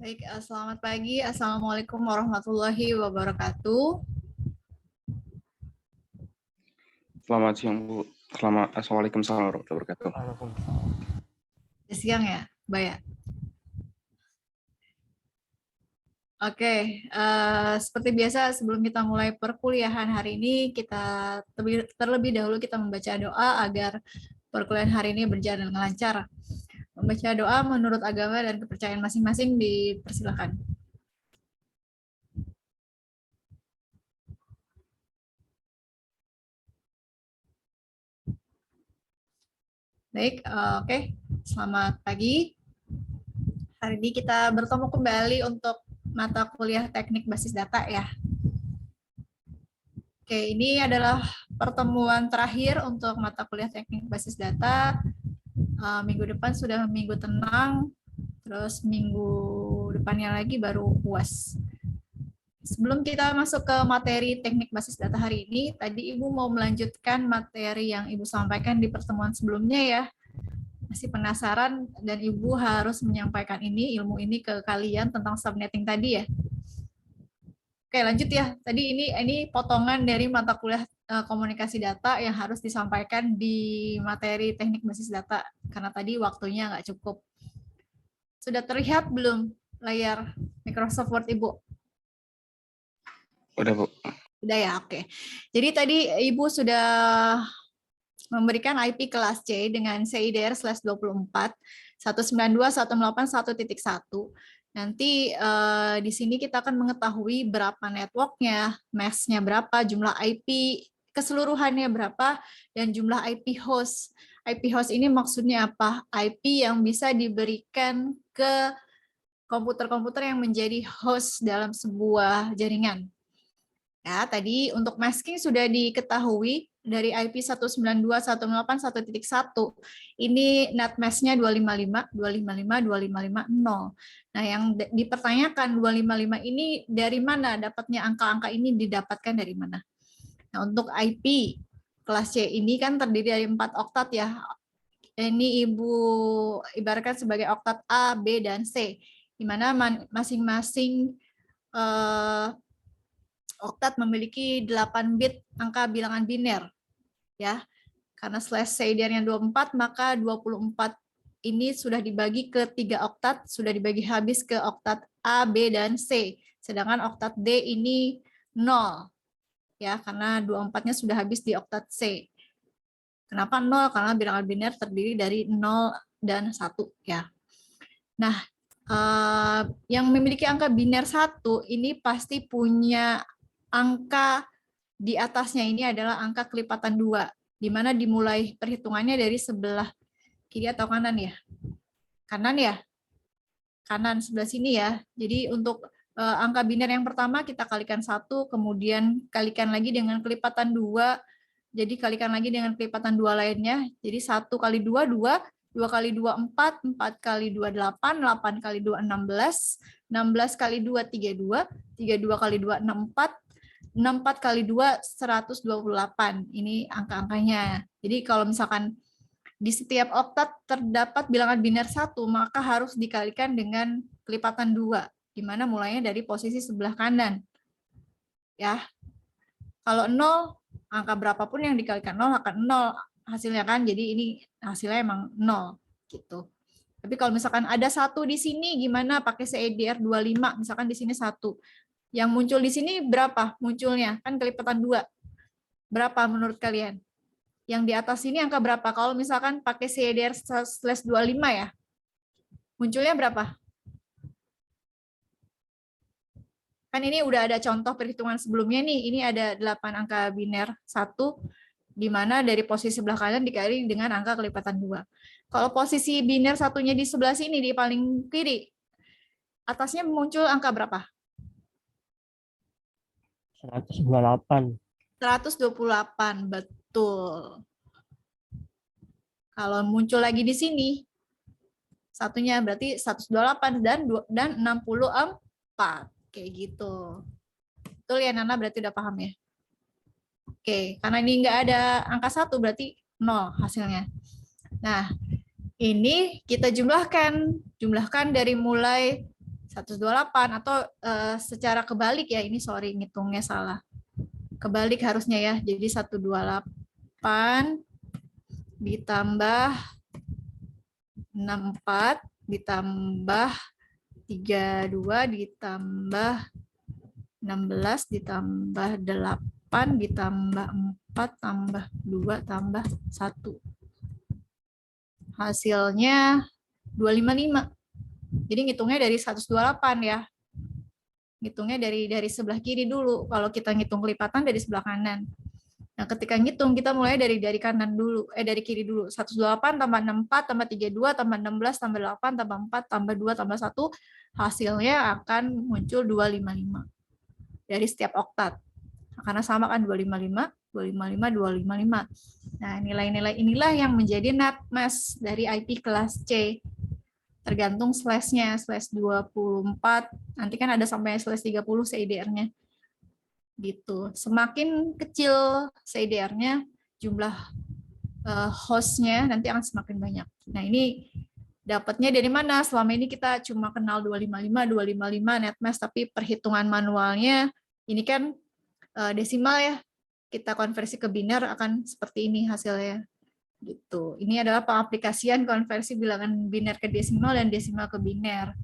Baik, selamat pagi. Assalamualaikum warahmatullahi wabarakatuh. Selamat siang, Bu. Assalamualaikum warahmatullahi wabarakatuh. Siang ya, Mbak ya. Oke, seperti biasa sebelum kita mulai perkuliahan hari ini, terlebih dahulu kita membaca doa agar perkuliahan hari ini berjalan dengan lancar. Membaca doa menurut agama dan kepercayaan masing-masing dipersilakan. Baik, oke. Selamat pagi. Hari ini kita bertemu kembali untuk mata kuliah teknik basis data ya. Oke, ini adalah pertemuan terakhir untuk mata kuliah teknik basis data. Minggu depan sudah minggu tenang, terus minggu depannya lagi baru UAS. Sebelum kita masuk ke materi teknik basis data hari ini, tadi Ibu mau melanjutkan materi yang Ibu sampaikan di pertemuan sebelumnya ya. Masih penasaran dan Ibu harus menyampaikan ilmu ini ke kalian tentang subnetting tadi ya. Oke, lanjut ya. Tadi ini potongan dari mata kuliah komunikasi data yang harus disampaikan di materi teknik basis data karena tadi waktunya nggak cukup. Sudah terlihat belum layar Microsoft Word Ibu? Udah, Bu. Sudah ya, oke. Jadi tadi Ibu sudah memberikan IP kelas C dengan CIDR/24 192.168.1.1. Nanti di sini kita akan mengetahui berapa networknya, mesh-nya berapa, jumlah IP keseluruhannya berapa, dan jumlah IP host. IP host ini maksudnya apa? IP yang bisa diberikan ke komputer-komputer yang menjadi host dalam sebuah jaringan. Ya, tadi untuk masking sudah diketahui dari IP 192.168.1.1. Ini NAT mask-nya 255, 255, 2550. Nah, yang dipertanyakan 255 ini dari mana dapatnya angka-angka ini didapatkan dari mana? Nah, untuk IP kelas C ini kan terdiri dari 4 oktat ya. Ini Ibu ibaratkan sebagai oktat A, B, dan C, di mana masing-masing oktat memiliki 8 bit angka bilangan biner ya. Karena slash CIDR-nya 24, maka 24 ini sudah dibagi ke 3 oktat, sudah dibagi habis ke oktat A, B, dan C. Sedangkan oktat D ini 0 ya, karena 24-nya sudah habis di oktat C. Kenapa 0? Karena bilangan biner terdiri dari 0 dan 1 ya. Nah, yang memiliki angka biner 1 ini pasti punya angka di atasnya ini adalah angka kelipatan 2, di mana dimulai perhitungannya dari sebelah kiri atau kanan ya? Kanan ya? Kanan sebelah sini ya. Jadi untuk angka biner yang pertama kita kalikan 1, kemudian kalikan lagi dengan kelipatan 2, jadi kalikan lagi dengan kelipatan 2 lainnya. Jadi 1 kali 2, 2, 2 kali 2, 4, 4 kali 2, 8, 8 kali 2, 16, 16 kali 2, 32, 32 kali 2, 64, 64 kali 2, 128. Ini angka-angkanya. Jadi kalau misalkan di setiap oktat terdapat bilangan biner 1, maka harus dikalikan dengan kelipatan 2, di mana mulainya dari posisi sebelah kanan. Ya. Kalau 0, angka berapapun yang dikalikan 0 akan 0 hasilnya kan. Jadi ini hasilnya emang 0 gitu. Tapi kalau misalkan ada 1 di sini gimana pakai CIDR 25, misalkan di sini 1. Yang muncul di sini berapa munculnya? Kan kelipatan 2. Berapa menurut kalian? Yang di atas ini angka berapa? Kalau misalkan pakai CIDR/25 ya. Munculnya berapa? Kan ini udah ada contoh perhitungan sebelumnya nih. Ini ada 8 angka biner 1, di mana dari posisi sebelah kanan dikali dengan angka kelipatan 2. Kalau posisi biner satunya di sebelah sini, di paling kiri, atasnya muncul angka berapa? 128. 128, betul. Kalau muncul lagi di sini, satunya berarti 128 dan 64. Kayak gitu. Betul ya, Nana berarti udah paham ya? Oke, karena ini nggak ada angka 1, berarti 0 hasilnya. Nah, ini kita jumlahkan dari mulai 128 atau secara kebalik ya, ini sorry ngitungnya salah. Kebalik harusnya ya. Jadi 128 ditambah 64 ditambah 32 ditambah 16 ditambah 8 ditambah 4 tambah 2 tambah 1. Hasilnya 255. Jadi ngitungnya dari 128 ya. Ngitungnya dari sebelah kiri dulu. Kalau kita ngitung kelipatan dari sebelah kanan. Nah, ketika ngitung kita mulai dari kanan dulu, dari kiri dulu. 128 tambah 64 tambah 32 tambah 16 tambah 8 tambah 4 tambah 2 tambah 1, hasilnya akan muncul 255 dari setiap oktat. Karena sama kan 255, 255, 255. Nah, nilai-nilai inilah yang menjadi net mask dari IP kelas C. Tergantung slash-nya, slash 24, nanti kan ada sampai slash 30 CIDR-nya. Gitu. Semakin kecil CIDR-nya, jumlah host-nya nanti akan semakin banyak. Nah, ini dapatnya dari mana? Selama ini kita cuma kenal 255 net mask, tapi perhitungan manualnya ini kan desimal ya. Kita konversi ke biner akan seperti ini hasilnya. Gitu. Ini adalah pengaplikasian konversi bilangan biner ke desimal dan desimal ke biner.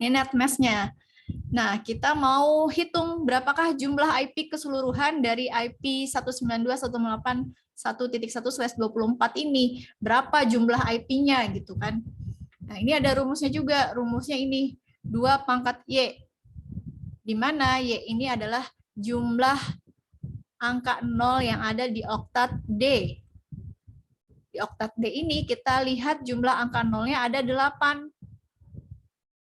Ini net mask-nya. Nah, kita mau hitung berapakah jumlah IP keseluruhan dari IP 192.168.1.1/24 ini. Berapa jumlah IP-nya gitu kan. Nah, ini ada rumusnya juga. Rumusnya ini 2 pangkat Y. Di mana Y ini adalah jumlah angka 0 yang ada di oktat D. Di oktat D ini kita lihat jumlah angka 0-nya ada 8.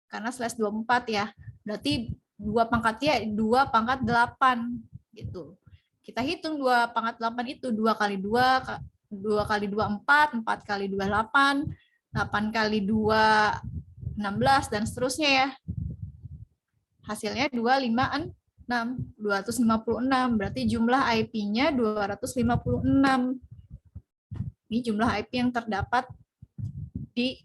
Karena slash 24 ya. Berarti 2 pangkat Y, 2 pangkat 8. Gitu. Kita hitung 2 pangkat 8 itu 2 kali 2, 2 kali 2, 4, 4 kali 2, 8, 8 kali 2, 16, dan seterusnya ya. Hasilnya 256. 256. Berarti jumlah IP-nya 256. Ini jumlah IP yang terdapat di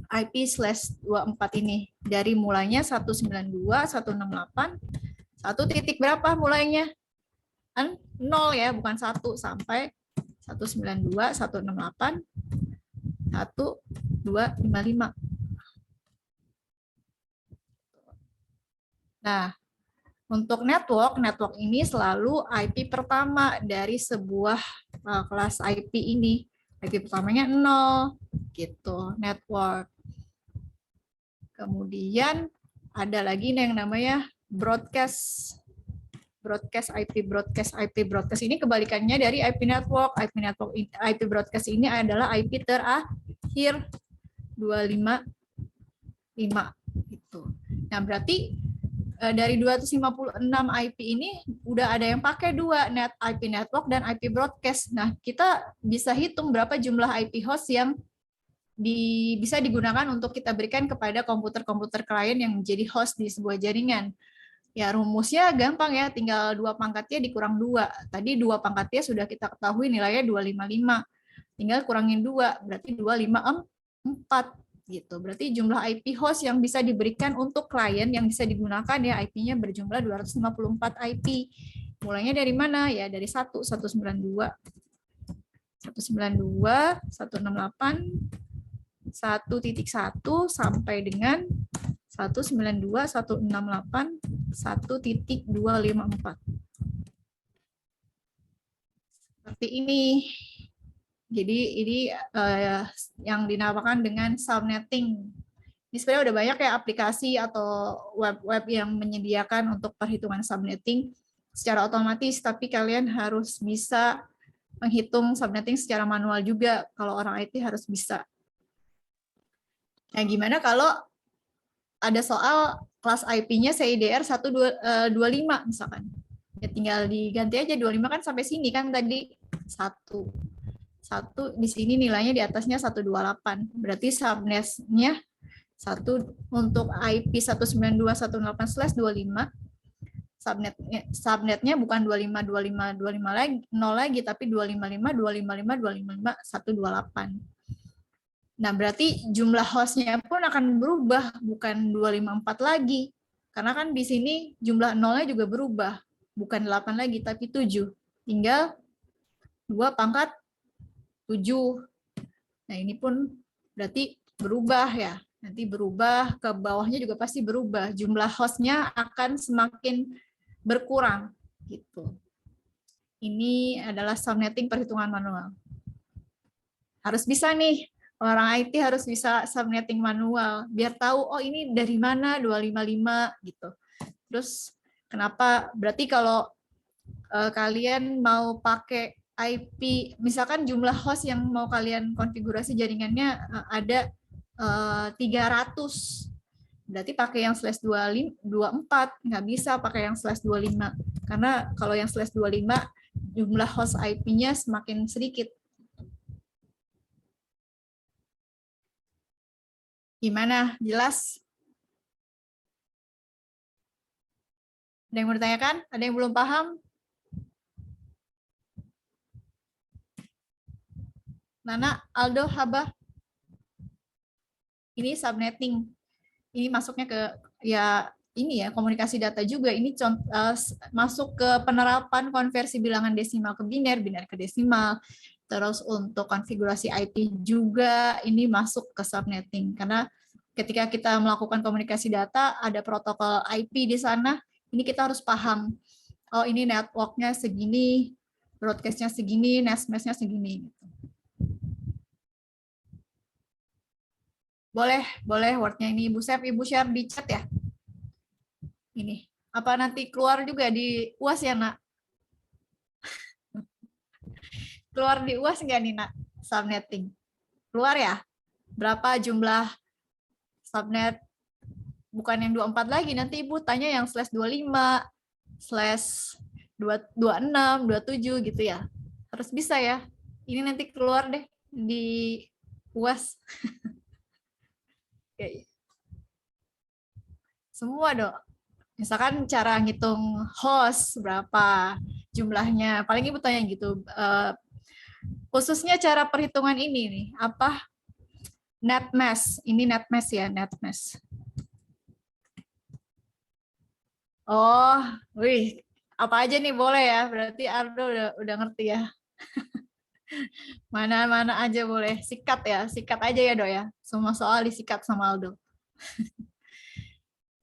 IP/24 ini. Dari mulainya 192, 168, 1 titik berapa mulainya? 0 ya, bukan 1, sampai 192, 168, 1255. Nah, untuk network ini selalu IP pertama dari sebuah kelas IP ini. IP pertamanya 0, gitu, network. Kemudian ada lagi yang namanya broadcast. Broadcast IP, broadcast IP, broadcast ini kebalikannya dari IP network. IP broadcast ini adalah IP terakhir 255 gitu. Nah, berarti dari 256 IP ini udah ada yang pakai 2, IP network dan IP broadcast. Nah, kita bisa hitung berapa jumlah IP host yang bisa digunakan untuk kita berikan kepada komputer-komputer klien yang menjadi host di sebuah jaringan. Ya, rumusnya gampang ya, tinggal 2 pangkatnya dikurang 2. Tadi 2 pangkatnya sudah kita ketahui nilainya 255. Tinggal kurangin 2, berarti 254. Gitu. Berarti jumlah IP host yang bisa diberikan untuk klien yang bisa digunakan ya, IP-nya berjumlah 254 IP. Mulainya dari mana? Ya, dari 192, 192, 168, 1.1 sampai dengan 192, 168, 1.254. Seperti ini. Jadi ini yang dinamakan dengan subnetting. Ini sebenarnya udah banyak ya aplikasi atau web-web yang menyediakan untuk perhitungan subnetting secara otomatis, tapi kalian harus bisa menghitung subnetting secara manual juga. Kalau orang IT harus bisa. Nah, gimana kalau ada soal kelas IP-nya CIDR 125 misalkan. Ya tinggal diganti aja 25 kan sampai sini kan tadi 1 di sini nilainya di atasnya 128. Berarti subnetnya 1 untuk IP 192.168/25. Subnetnya bukan 25 lagi, 0 lagi, tapi 255, 255, 255, 128. Nah, berarti jumlah hostnya pun akan berubah, bukan 254 lagi. Karena kan di sini jumlah nolnya juga berubah, bukan 8 lagi, tapi 7. Tinggal 2 pangkat 7. Nah, ini pun berarti berubah ya. Nanti berubah, ke bawahnya juga pasti berubah. Jumlah hostnya akan semakin berkurang. Gitu. Ini adalah subnetting perhitungan manual. Harus bisa nih, orang IT harus bisa subnetting manual, biar tahu, oh ini dari mana 255 gitu. Terus kenapa, berarti kalau kalian mau pakai IP, misalkan jumlah host yang mau kalian konfigurasi jaringannya ada 300, berarti pakai yang /24, nggak bisa pakai yang /25, karena kalau yang /25 jumlah host IP-nya semakin sedikit. Gimana? Jelas? Ada yang mau ditanyakan? Ada yang belum paham? Nana, Aldo, Haba? Ini subnetting. Ini masuknya ke ya ini ya komunikasi data juga. Ini masuk ke penerapan konversi bilangan desimal ke biner, biner ke desimal. Terus untuk konfigurasi IP juga ini masuk ke subnetting. Karena ketika kita melakukan komunikasi data, ada protokol IP di sana, ini kita harus paham. Oh ini networknya segini, broadcast-nya segini, NAS-nya segini. Boleh Word-nya ini Ibu Sep, Ibu share di chat ya. Ini, apa nanti keluar juga di UAS ya, Nak? Keluar di UAS nggak nih, Nak? Subnetting. Keluar ya? Berapa jumlah subnet? Bukan yang 24 lagi, nanti Ibu tanya yang /25, /26, 27 gitu ya. Harus bisa ya. Ini nanti keluar deh di UAS. Semua dong. Misalkan cara ngitung host berapa jumlahnya. Paling Ibu tanya gitu. Khususnya cara perhitungan ini nih, apa? Net mass. Ini net mass ya, net mass. Oh, wih, apa aja nih boleh ya? Berarti Ardo udah ngerti ya. Mana-mana aja boleh. Sikat ya, sikat aja ya, Do ya. Semua soal disikat sama Aldo.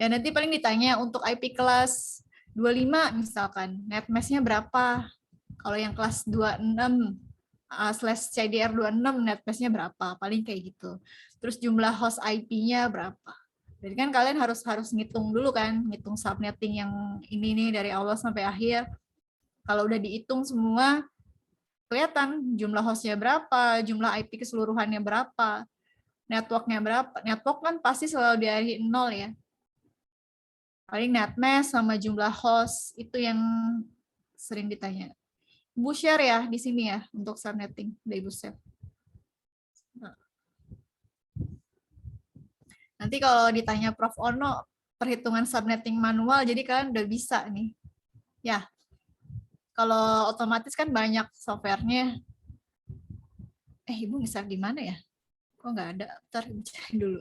Ya nanti paling ditanya untuk IP kelas 25 misalkan, net mass-nya berapa? Kalau yang kelas 26 /CDR 26 net mass-nya berapa? Paling kayak gitu. Terus jumlah host IP-nya berapa? Jadi kan kalian harus ngitung dulu kan, ngitung subnetting yang ini nih dari awal sampai akhir. Kalau udah dihitung semua, kelihatan jumlah hostnya berapa, jumlah IP keseluruhannya berapa, networknya berapa. Network kan pasti selalu dari 0 ya. Paling net mass sama jumlah host itu yang sering ditanya. Ibu share ya di sini ya untuk subnetting. Udah Ibu share. Nanti kalau ditanya Prof. Ono perhitungan subnetting manual, jadi kalian udah bisa nih. Ya, kalau otomatis kan banyak softwarenya. Ibu nge-share di mana ya? Kok nggak ada? Ntar Ibu cari dulu.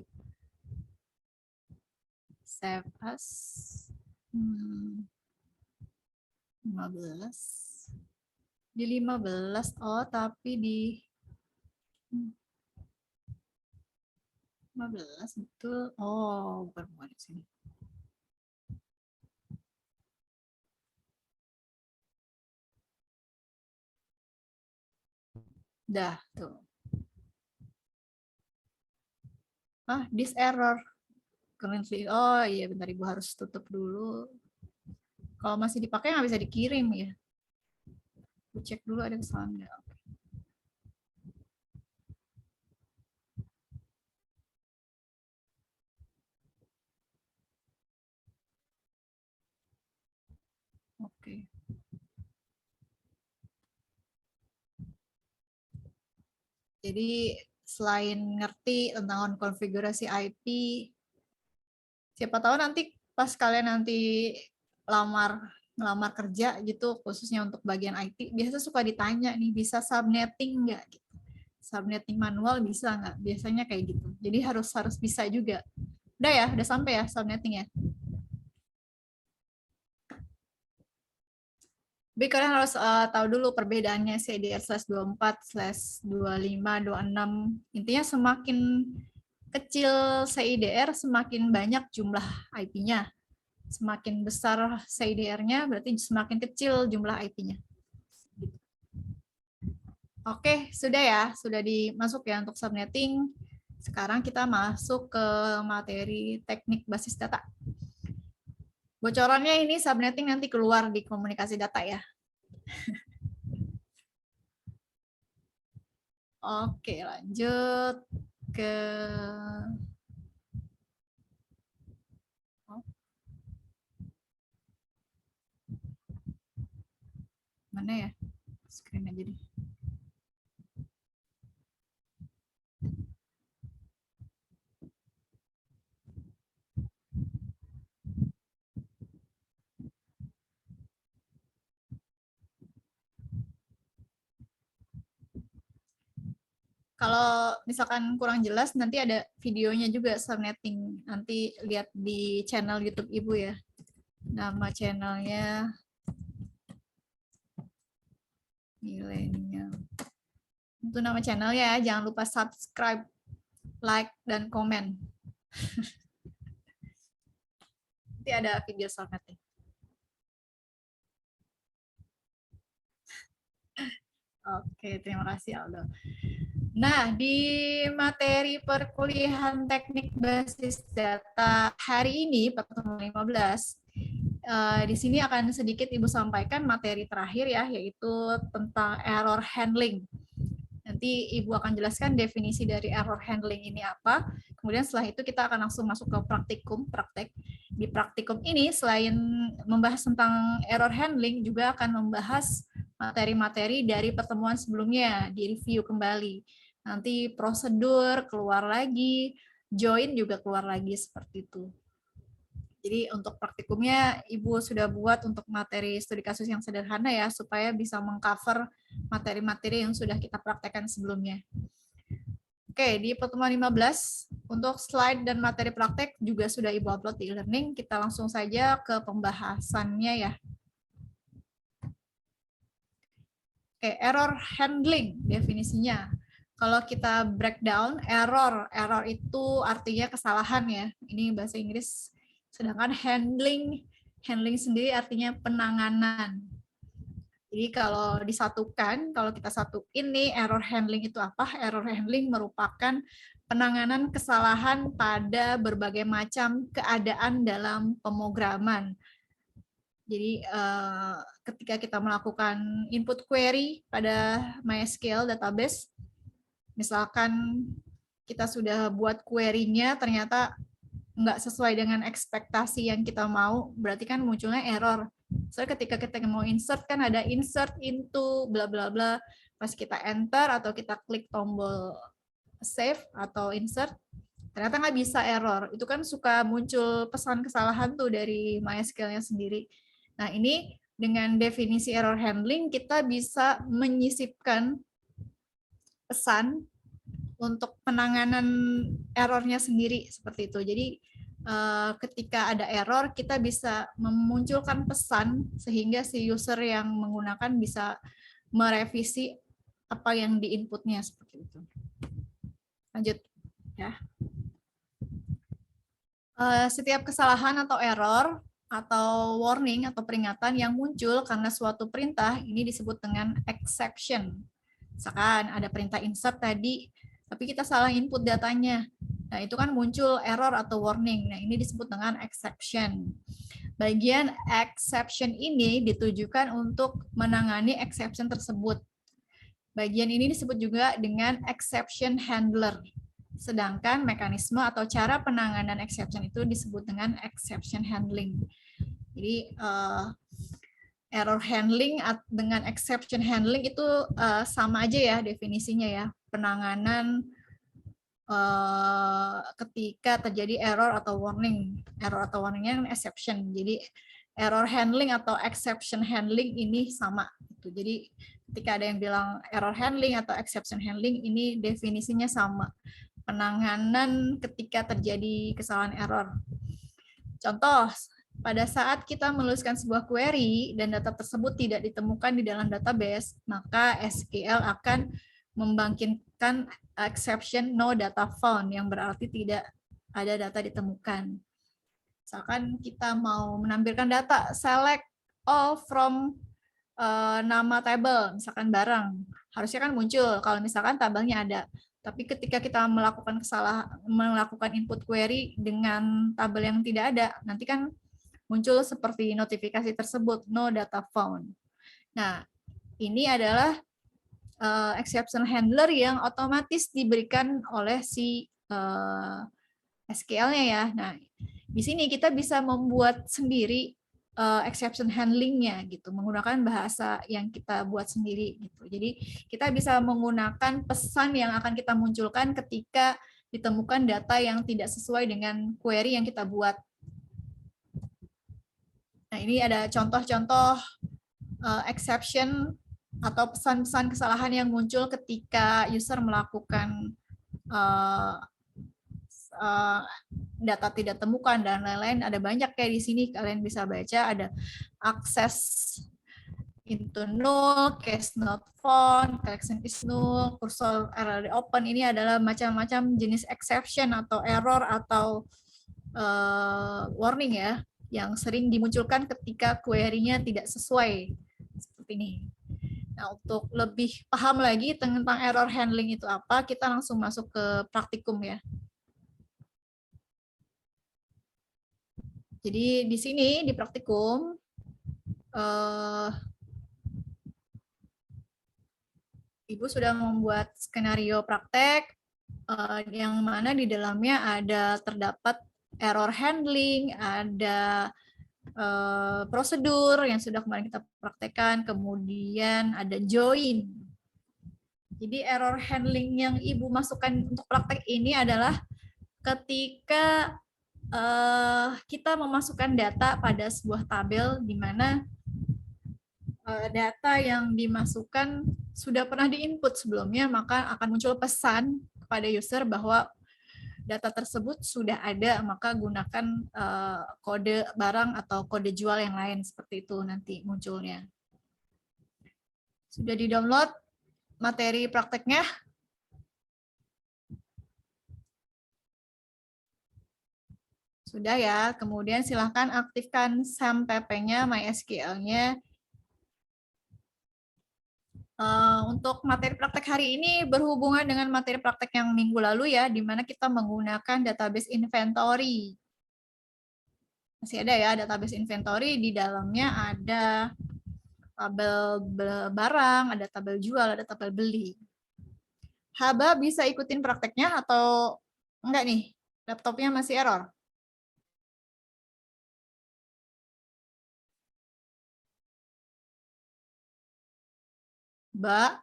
Save as 15. Di 15, oh tapi di 15 betul. Oh, bukan di sini. Dah, tuh. This error. Currently, oh iya bentar Ibu harus tutup dulu. Kalau masih dipakai nggak bisa dikirim ya. Aku cek dulu ada kesalahan nggak. Oke. Jadi selain ngerti tentang konfigurasi IP, siapa tahu nanti pas kalian nanti ngelamar kerja gitu, khususnya untuk bagian IT, biasa suka ditanya nih, bisa subnetting nggak? Gitu. Subnetting manual bisa nggak? Biasanya kayak gitu. Jadi harus bisa juga. Udah ya, udah sampai ya subnetting ya. Tapi kalian harus tahu dulu perbedaannya CIDR/24/2526. Intinya semakin kecil CIDR, semakin banyak jumlah IP-nya. Semakin besar CIDR-nya, berarti semakin kecil jumlah IP-nya. Oke, sudah ya. Sudah dimasuk ya untuk subnetting. Sekarang kita masuk ke materi teknik basis data. Bocorannya ini subnetting nanti keluar di komunikasi data ya. Oke, lanjut ke mana ya? Screen aja deh. Kalau misalkan kurang jelas, nanti ada videonya juga subnetting. Nanti lihat di channel YouTube Ibu ya. Nama channelnya Millennial. Itu nama channelnya ya. Jangan lupa subscribe, like, dan komen. Nanti ada video subnetting. Oke, terima kasih Aldo. Nah, di materi perkuliahan teknik basis data hari ini, pertemuan 15, di sini akan sedikit Ibu sampaikan materi terakhir ya, yaitu tentang error handling. Nanti Ibu akan jelaskan definisi dari error handling ini apa. Kemudian setelah itu kita akan langsung masuk ke praktek. Di praktikum ini selain membahas tentang error handling, juga akan membahas materi-materi dari pertemuan sebelumnya, di-review kembali. Nanti prosedur keluar lagi, join juga keluar lagi, seperti itu. Jadi untuk praktikumnya Ibu sudah buat untuk materi studi kasus yang sederhana ya, supaya bisa mengcover materi-materi yang sudah kita praktekkan sebelumnya. Oke, di pertemuan 15, untuk slide dan materi praktek juga sudah Ibu upload di e-learning. Kita langsung saja ke pembahasannya ya. Oke, error handling definisinya. Kalau kita breakdown, error itu artinya kesalahan ya. Ini bahasa Inggris. Sedangkan handling sendiri artinya penanganan. Jadi kalau disatukan, kalau kita satuin nih error handling itu apa? Error handling merupakan penanganan kesalahan pada berbagai macam keadaan dalam pemrograman. Jadi ketika kita melakukan input query pada MySQL database, misalkan kita sudah buat query-nya ternyata nggak sesuai dengan ekspektasi yang kita mau, berarti kan munculnya error. So ketika kita mau insert kan ada insert into bla bla bla, pas kita enter atau kita klik tombol save atau insert, ternyata nggak bisa, error. Itu kan suka muncul pesan kesalahan tuh dari MySQL-nya sendiri. Nah, ini dengan definisi error handling, kita bisa menyisipkan pesan untuk penanganan errornya sendiri, seperti itu. Jadi, ketika ada error, kita bisa memunculkan pesan sehingga si user yang menggunakan bisa merevisi apa yang di-inputnya, seperti itu. Lanjut, ya. Setiap kesalahan atau error atau warning atau peringatan yang muncul karena suatu perintah ini disebut dengan exception. Misalkan ada perintah insert tadi, tapi kita salah input datanya. Nah, itu kan muncul error atau warning. Nah, ini disebut dengan exception. Bagian exception ini ditujukan untuk menangani exception tersebut. Bagian ini disebut juga dengan exception handler. Sedangkan mekanisme atau cara penanganan exception itu disebut dengan exception handling. Jadi error handling dengan exception handling itu sama aja ya definisinya ya. Penanganan ketika terjadi error atau warning. Error atau warningnya kan exception. Jadi error handling atau exception handling ini sama. Jadi ketika ada yang bilang error handling atau exception handling, ini definisinya sama. Penanganan ketika terjadi kesalahan error. Contoh, pada saat kita menuliskan sebuah query dan data tersebut tidak ditemukan di dalam database, maka SQL akan membangkitkan exception no data found, yang berarti tidak ada data ditemukan. Misalkan kita mau menampilkan data select all from nama tabel, misalkan barang, harusnya kan muncul kalau misalkan tabelnya ada. Tapi ketika kita melakukan input query dengan tabel yang tidak ada, nanti kan muncul seperti notifikasi tersebut, no data found. Nah, ini adalah exception handler yang otomatis diberikan oleh si SQL-nya ya. Nah, di sini kita bisa membuat sendiri exception handling-nya gitu, menggunakan bahasa yang kita buat sendiri gitu. Jadi kita bisa menggunakan pesan yang akan kita munculkan ketika ditemukan data yang tidak sesuai dengan query yang kita buat. Nah, ini ada contoh-contoh exception atau pesan-pesan kesalahan yang muncul ketika user melakukan data tidak temukan dan lain-lain. Ada banyak kayak di sini, kalian bisa baca. Ada access into null, case not found, collection is null, cursor error open. Ini adalah macam-macam jenis exception atau error atau warning ya, yang sering dimunculkan ketika query-nya tidak sesuai seperti ini. Nah, untuk lebih paham lagi tentang error handling itu apa, kita langsung masuk ke praktikum ya. Jadi di sini di praktikum Ibu sudah membuat skenario praktek yang mana di dalamnya terdapat error handling, ada prosedur yang sudah kemarin kita praktekkan, kemudian ada join. Jadi error handling yang Ibu masukkan untuk praktek ini adalah ketika kita memasukkan data pada sebuah tabel di mana data yang dimasukkan sudah pernah diinput sebelumnya, maka akan muncul pesan kepada user bahwa data tersebut sudah ada, maka gunakan kode barang atau kode jual yang lain, seperti itu nanti munculnya. Sudah di-download materi prakteknya? Sudah ya, kemudian silahkan aktifkan SAMPP-nya, MySQL-nya. Untuk materi praktek hari ini berhubungan dengan materi praktek yang minggu lalu ya, di mana kita menggunakan database inventory. Masih ada ya database inventory, di dalamnya ada tabel barang, ada tabel jual, ada tabel beli. Haba bisa ikutin prakteknya atau enggak nih? Laptopnya masih error? Mbak,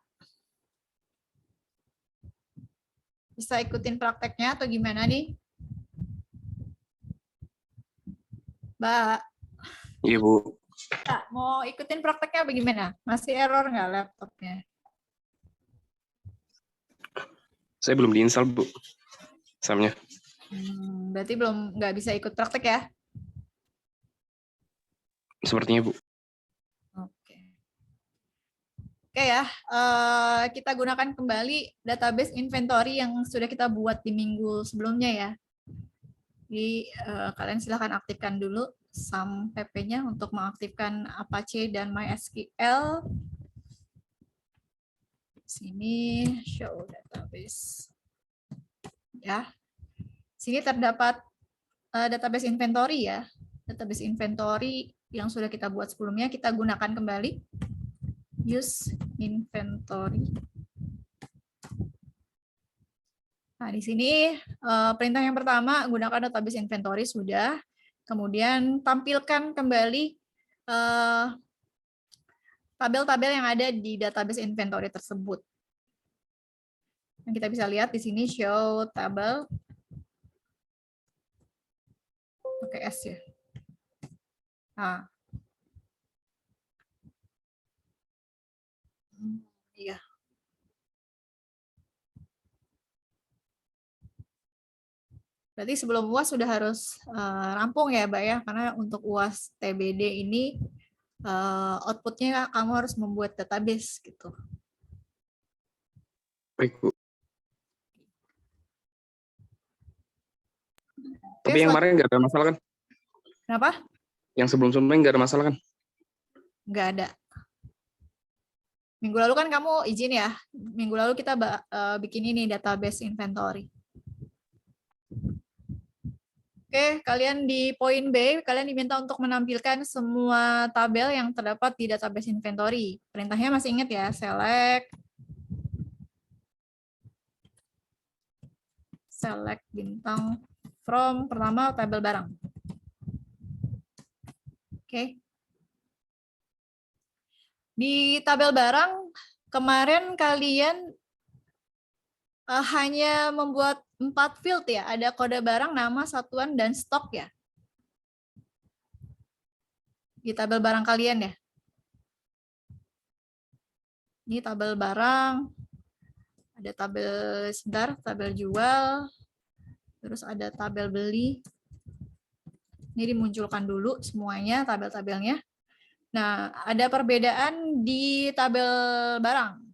bisa ikutin prakteknya atau gimana nih? Mbak. Iya, Bu. Mbak, mau ikutin prakteknya bagaimana? Masih error nggak laptopnya? Saya belum diinstal, Bu. SAM-nya. Berarti belum nggak bisa ikut praktek ya? Sepertinya, Bu. Oke ya, kita gunakan kembali database inventory yang sudah kita buat di minggu sebelumnya ya. Jadi kalian silahkan aktifkan dulu SAMPP-nya untuk mengaktifkan Apache dan MySQL. Sini show database. Ya, sini terdapat database inventory ya. Database inventory yang sudah kita buat sebelumnya kita gunakan kembali. Use inventory. Nah, di sini perintah yang pertama gunakan database inventory sudah. Kemudian tampilkan kembali tabel-tabel yang ada di database inventory tersebut. Yang kita bisa lihat di sini show tabel. Pakai S ya. Nah. Iya. Berarti sebelum UAS sudah harus rampung ya, Mbak ya, karena untuk UAS TBD ini outputnya kamu harus membuat database gitu. Baik, Bu. Oke, Tapi yang kemarin nggak ada masalah kan? Kenapa? Yang sebelum-sebelumnya nggak ada masalah kan? Nggak ada. Minggu lalu kan kamu izin ya. Minggu lalu kita bikin ini database inventory. Oke, kalian di poin B, kalian diminta untuk menampilkan semua tabel yang terdapat di database inventory. Perintahnya masih ingat ya, select bintang from, pertama tabel barang. Oke. Di tabel barang, kemarin kalian hanya membuat 4 field ya, ada kode barang, nama, satuan, dan stok ya. Di tabel barang kalian ya. Ini tabel barang, ada tabel sebentar, tabel jual, terus ada tabel beli. Ini dimunculkan dulu semuanya tabel-tabelnya. Nah, ada perbedaan di tabel barang.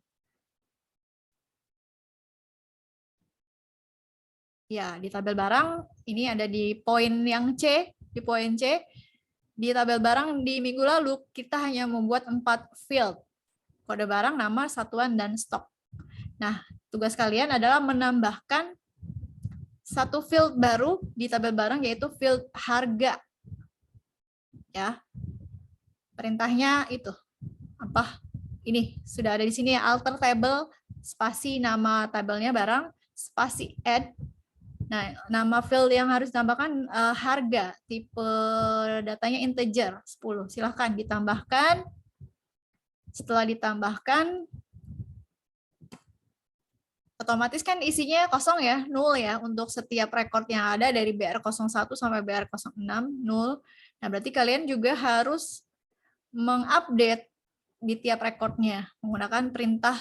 Ya, di tabel barang ini ada di poin yang C, di poin C. Di tabel barang di minggu lalu kita hanya membuat 4 field. Kode barang, nama, satuan, dan stok. Nah, tugas kalian adalah menambahkan satu field baru di tabel barang, yaitu field harga. Ya, perintahnya itu apa? Ini sudah ada di sini ya, alter table, spasi nama tabelnya barang, spasi add. Nah, nama field yang harus ditambahkan harga, tipe datanya integer 10. Silahkan ditambahkan. Setelah ditambahkan, otomatis kan isinya kosong ya, 0 ya, untuk setiap record yang ada dari BR01 sampai BR06, 0. Nah, berarti kalian juga harus mengupdate di tiap recordnya menggunakan perintah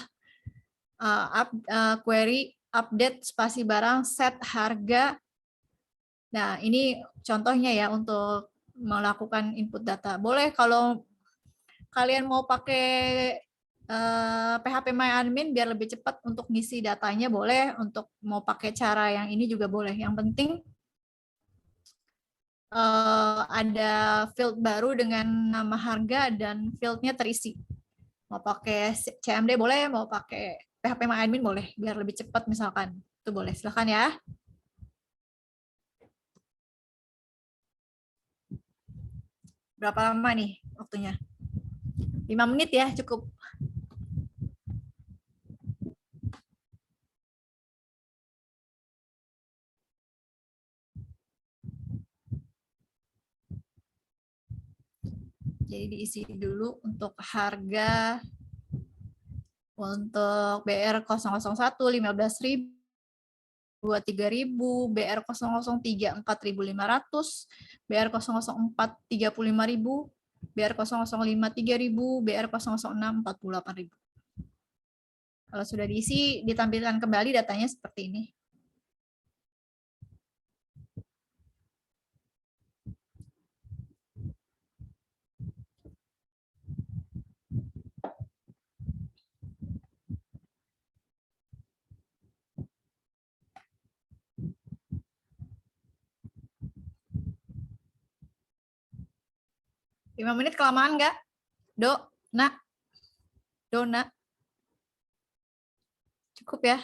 query update spasi barang set harga. Nah, ini contohnya ya untuk melakukan input data. Boleh kalau kalian mau pakai PHP MyAdmin biar lebih cepat untuk ngisi datanya, boleh. Untuk mau pakai cara yang ini juga boleh. Yang penting ada field baru dengan nama harga dan fieldnya terisi. Mau pakai CMD boleh, mau pakai PHP MyAdmin boleh, biar lebih cepat misalkan. Itu boleh, silakan ya. Berapa lama nih waktunya? 5 menit ya, cukup. Jadi diisi dulu untuk harga. Untuk BR001 15.000, 23.000, BR003 4.500, BR004 35.000, BR005 3.000, BR006 48.000. Kalau sudah diisi, ditampilkan kembali datanya seperti ini. Lima menit kelamaan nggak? Nak? Nak? Cukup ya?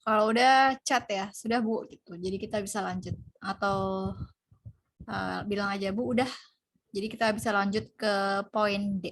Kalau udah chat ya, sudah Bu gitu. Jadi kita bisa lanjut atau bilang aja Bu udah. Jadi kita bisa lanjut ke poin D.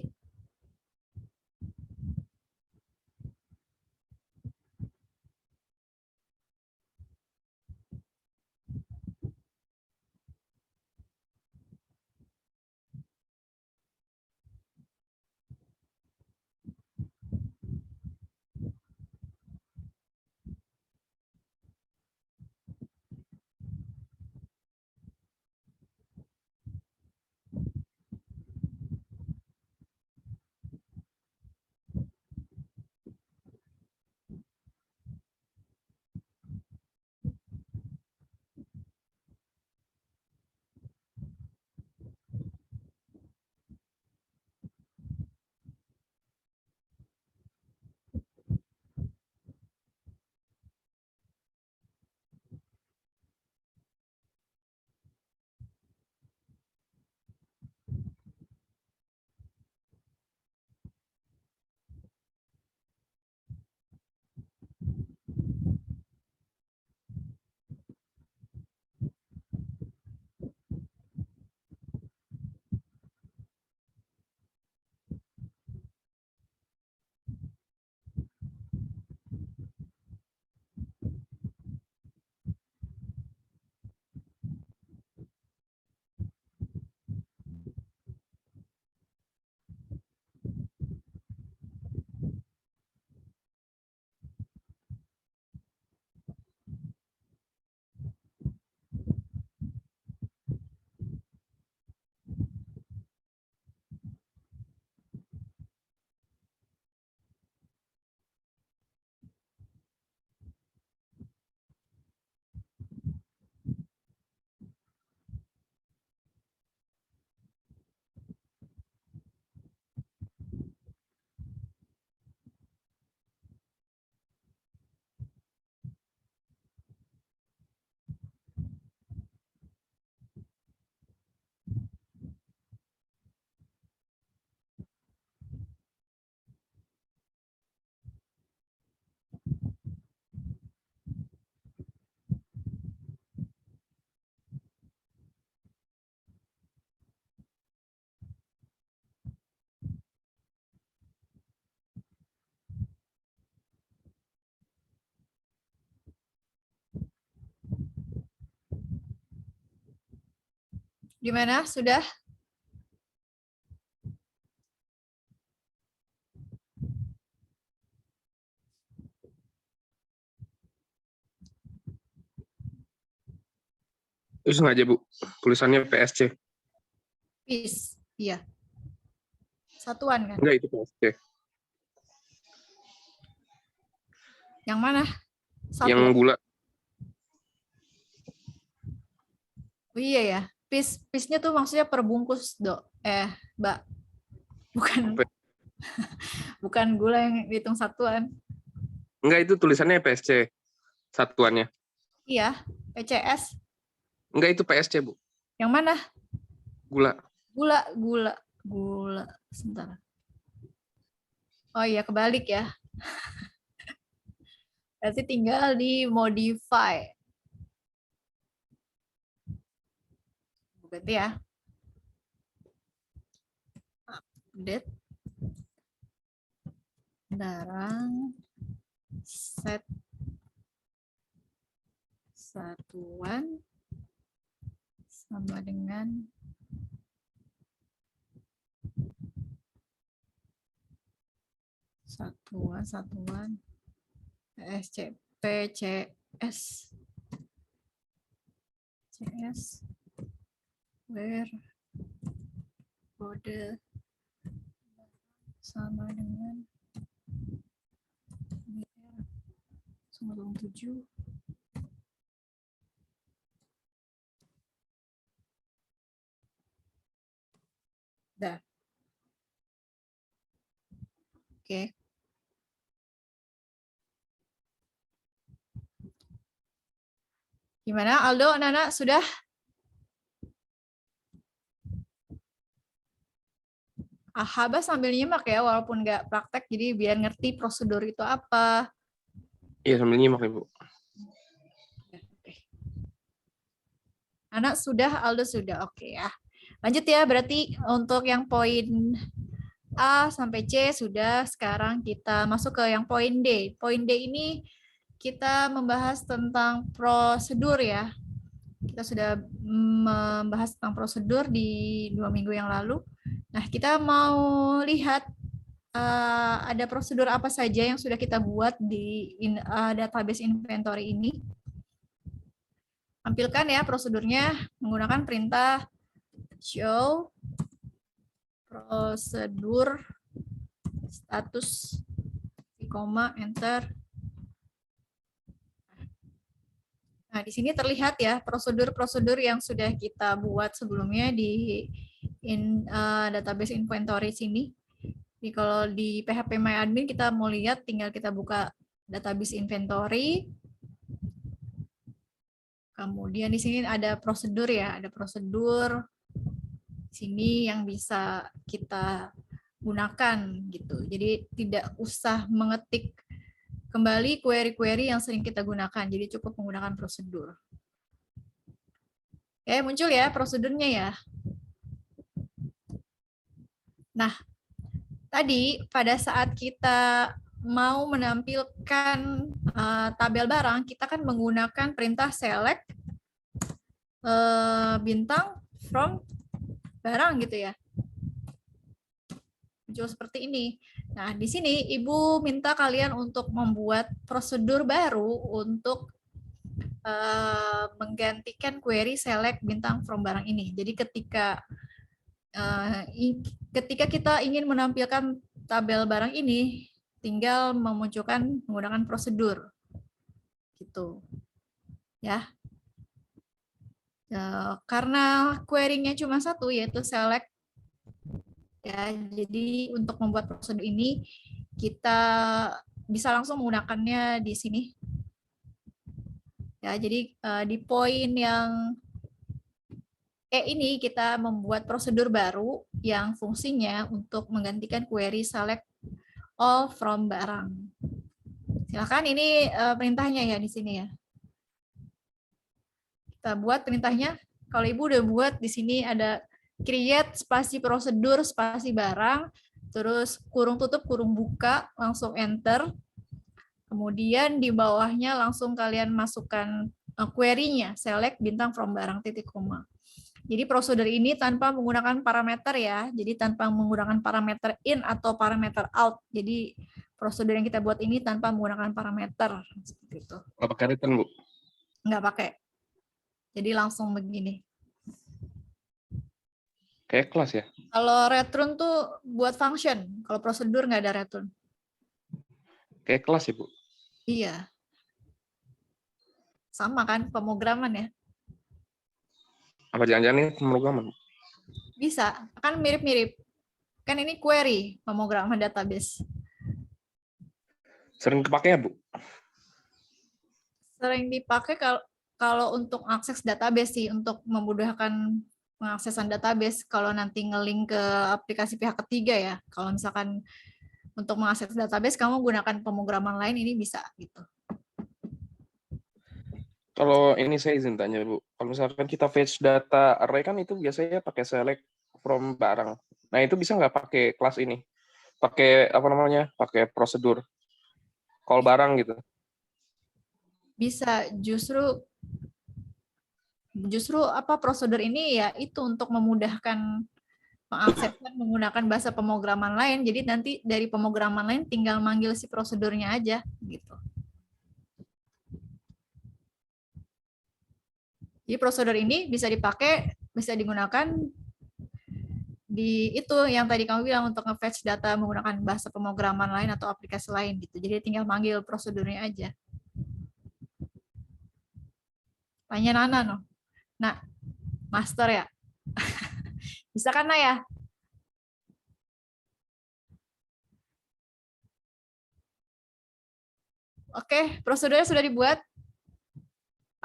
Gimana? Sudah? Itu sengaja, Bu. Tulisannya PSC. Peace. Iya. Satuan kan? Enggak, itu PSC. Yang mana? Satu. Yang gula. Oh, iya ya. Piece-nya tuh maksudnya perbungkus, Dok. Mbak. Bukan Apa? bukan gula yang dihitung satuan. Enggak, itu tulisannya PSC. Satuannya. Iya, PCS. Enggak, itu PSC, Bu. Yang mana? Gula. Gula. Sebentar. Oh iya, kebalik ya. Berarti tinggal di modify. Berarti ya. Update. Darang. Set. Satuan. Sama dengan satuan PCS where kode sama dengan 7. Dah. Oke. Gimana Aldo, Nana, sudah? Haba sambil nyimak ya, walaupun nggak praktek, jadi biar ngerti prosedur itu apa. Iya, sambil nyimak, Ibu. Anak sudah, Aldo sudah. Oke ya. Lanjut ya, berarti untuk yang poin A sampai C sudah. Sekarang kita masuk ke yang poin D. Poin D ini kita membahas tentang prosedur ya. Kita sudah membahas tentang prosedur di 2 minggu yang lalu. Nah, kita mau lihat ada prosedur apa saja yang sudah kita buat di database inventory ini. Tampilkan ya prosedurnya menggunakan perintah show prosedur status koma enter. Nah, di sini terlihat ya prosedur-prosedur yang sudah kita buat sebelumnya di database inventory sini. Jadi kalau di PHP MyAdmin kita mau lihat, tinggal kita buka database inventory. Kemudian di sini ada prosedur ya, ada prosedur sini yang bisa kita gunakan gitu. Jadi tidak usah mengetik kembali query-query yang sering kita gunakan. Jadi cukup menggunakan prosedur. Oke, muncul ya prosedurnya ya. Nah, tadi pada saat kita mau menampilkan tabel barang, kita kan menggunakan perintah select bintang from barang gitu ya. Muncul seperti ini. Nah, di sini Ibu minta kalian untuk membuat prosedur baru untuk menggantikan query select bintang from barang ini. Jadi ketika kita ingin menampilkan tabel barang ini, tinggal memunculkan menggunakan prosedur. Gitu. Ya. Karena query-nya cuma satu, yaitu select. Ya, jadi untuk membuat prosedur ini, kita bisa langsung menggunakannya di sini. Ya, jadi di poin yang ini kita membuat prosedur baru yang fungsinya untuk menggantikan query select all from barang. Silakan ini perintahnya ya di sini ya. Kita buat perintahnya. Kalau Ibu udah buat di sini ada create spasi prosedur spasi barang, terus kurung tutup kurung buka, langsung enter. Kemudian di bawahnya langsung kalian masukkan query-nya, select bintang from barang titik koma. Jadi prosedur ini tanpa menggunakan parameter ya. Jadi tanpa menggunakan parameter in atau parameter out. Jadi prosedur yang kita buat ini tanpa menggunakan parameter seperti itu. Nggak pakai return, Bu? Nggak pakai. Jadi langsung begini. Kayak kelas ya? Kalau return tuh buat function. Kalau prosedur nggak ada return. Kayak kelas ya, Bu? Iya. Sama kan pemrograman ya? Apa jangan-jangan ini pemrograman? Bisa. Kan mirip-mirip. Kan ini query pemrograman database. Sering kepake ya, Bu? Sering dipakai kalau untuk akses database sih, untuk memudahkan pengaksesan database. Kalau nanti nge-link ke aplikasi pihak ketiga ya. Kalau misalkan untuk mengakses database kamu gunakan pemrograman lain, ini bisa gitu. Kalau ini saya izin tanya, Bu. Kalau misalkan kita fetch data array kan itu biasanya pakai select from barang. Nah, itu bisa nggak pakai kelas ini? Pakai apa namanya? Pakai prosedur call barang gitu. Bisa, justru apa prosedur ini ya itu untuk memudahkan pengaksesan menggunakan bahasa pemrograman lain. Jadi nanti dari pemrograman lain tinggal manggil si prosedurnya aja gitu. Jadi prosedur ini bisa dipakai, bisa digunakan di itu yang tadi kamu bilang untuk nge-fetch data menggunakan bahasa pemrograman lain atau aplikasi lain gitu. Jadi tinggal manggil prosedurnya aja. Tanya Nana no. Nah, master ya. Bisa kan Nah ya? Oke, prosedurnya sudah dibuat.